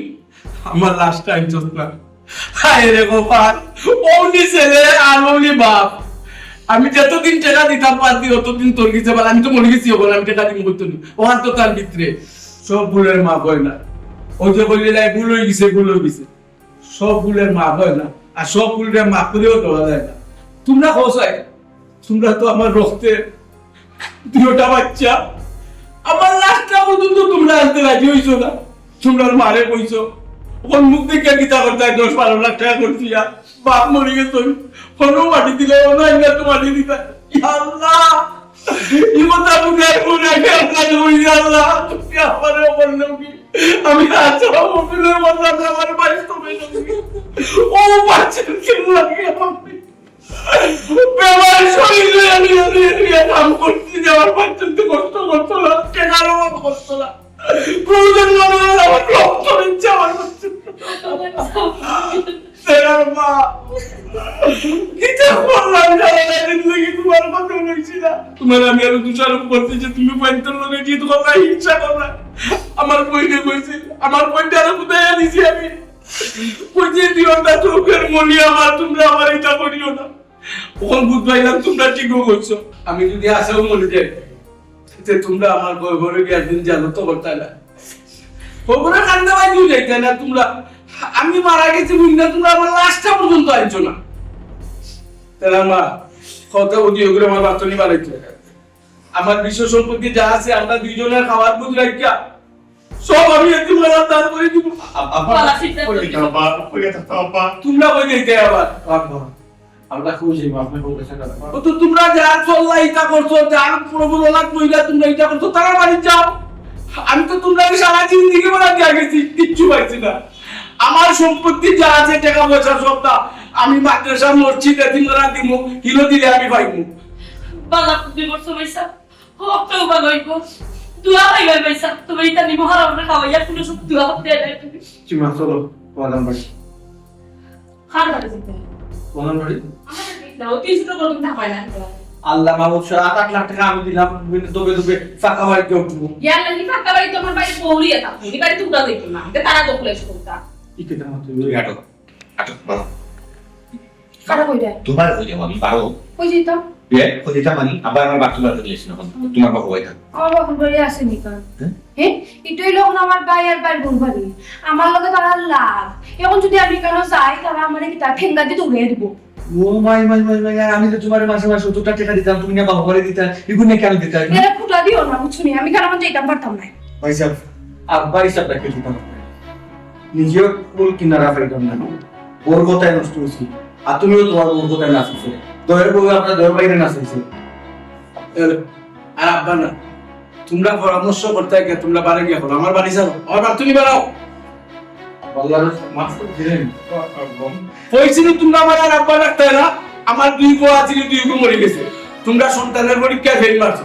আমার লাস্ট টাইম চোস না হায় রে গোপাল ওমনি ছেলে আর ওমনি বাপ আমি যতদিন টাকা দিতাম পারতি ততদিন তোর গেছে বলে আমি তো মরে গেছি ওখানে আমি টাকা দিব করতে ওখান তো তার ভিতরে সব ভুলের মা হয় না ওই যে বললি ভুল হয়ে গেছে সব ভুলের মা হয় না আর সব ভুলের মা করেও দেওয়া যায় না তোমরা খোঁজাই তোমরা তো আমার রক্তে দুটা বাচ্চা আমার লাস্টটা পর্যন্ত তোমরা আনতে রাজি হইছো না তোমরা মারে কইছো ওর মুখ দেখে গীতা করতে 10-12 লাখ টাকা করছি বাপ মরে গেছো কোনো মাটি দিলে না ইনা তো মাটি দিতা আল্লাহ ইমতা বুঝাই বুঝাই আল্লাহ তুমি আমারে বললো কি আমি আচ্ছা ওপেনের মধ্যে আমার বাড়ি তো ও বাচ্চা কি লাগে আমি বেমার শরীরে আমি কাম করছি যে আমার বাচ্চাতে কষ্ট করতো না কেনারও করতো না প্রয়োজন মনে হলে আমার রক্ত নিচ্ছে আমার বাচ্চা মা কিটা করলাম তোমার কথা বলছি না তোমার আমি আরো দোষারোপ করছি যে তুমি পয়েন্টের লোকে জিত করলা হিংসা করলা আমার বইনে কইছি আমার বইটা আরো কোথায় আনিছি আমি কইছি দিওটা চোখের মনি আমার তোমরা আমার এটা করিও না ওখান বুধ ভাইলাম তোমরা ঠিকও করছো আমি যদি আসেও মনে যাই তোমরা আমার ঘরে গিয়ে একদিন জানো তো করতে না ওপরে কান্দা বাই দিও যাইতে না তোমরা আমি মারা গেছি বুঝনা তোমরা আমার লাস্টটা পর্যন্ত আইছো না তাহলে মা কথা বুঝি ওগুলো আমার বাচ্চনি বাড়াইছে আমার বিশ্ব সম্পত্তি যা আছে আমরা দুইজনের খাওয়ার বুঝ রাখিয়া সব আমি একটু মারা দান করে দিব তোমরা কই দিতে আবার আল্লাহ খুশি আপনি বলতেছেন তো তোমরা যা চল্লা ইটা করছো যার প্রবল লাগ মহিলা তোমরা ইটা করছো তারা বাড়ি যাও আমি তো তোমরা সারা জিন্দিগি বলা দিয়া গেছি কিচ্ছু পাইছি না আমার সম্পত্তি যা আছে টাকা পয়সা সবটা আমি মাদ্রাসা মসজিদে দিনরা দিমু হিলো দিলে আমি পাইমু বালা তুমি বলছো পয়সা হোকটাও ভালো হইব দুয়া পাইবে পয়সা তুমি এটা নিমো হারামে খাওয়াইয়া কোনো সব দুয়া হতে দেয় তুমি চিমা চলো প্রধান বাড়ি খান বাড়ি যেতে প্রধান বাড়ি আমাদের দেখলা অতি ছোট করে তুমি পাই না আল্লাহ মাহবুব 8 লাখ টাকা আমি দিলাম দবে দবে ফাঁকা বাড়িতে উঠবো ইয়ার লাগি ফাঁকা বাড়ি তোমার বাড়ি পৌরিয়া থাকো এই বাড়ি তোমরা দেখো না এটা তারা দখলে করতা ইকে দাম তুই তুমি আটো আটো বাবা কারা কইরা তোমার হইলে আমি পারো কই যাইতা হইতা মানে আবার আমার বাতুলা রিলেশন এখন তোমার বাবা হইতা আমার বাপের বাড়ি আছে নিকান হ্যাঁ? হ্যাঁ এটাই লোক আমার ভাই আর ভাই বোন বাড়ি আমার লগে তারা লাভ এখন যদি আমি কেন যাই তারা আমার কি তার ঠেঙ্গা দিয়ে উড়িয়ে দিব ও মাই আমি তো তোমার মাসে মাসে 70 টাকা দিতাম তুমি না বাবা করে দিতা এগুলো কেন দিতা এরা ফুটা দিও না বুঝছনি আমি কেন যাইতাম পারতাম না ভাই সাহেব আব্বা হিসাব রাখে দিতাম নিজেও ফুল কিনারা পাইতাম না ওর কথায় নষ্ট হয়েছি আর তুমিও তোমার ওর কথায় নাচছে দয়ের বউ আপনার দয়ের বাইরে নাচছে আর আব্বা না তোমরা পরামর্শ করতে গিয়ে তোমরা বাড়ি গিয়ে করো আমার বাড়ি যাও আমার তুমি বেড়াও আল্লাহর মাফ করে দিলেন পয়সা তোমরা আমার আর আব্বা রাখতে না আমার 2 গো আছে 2 গো মরে গেছে তোমরা সন্তানের পরীক্ষায় ফেল মারছো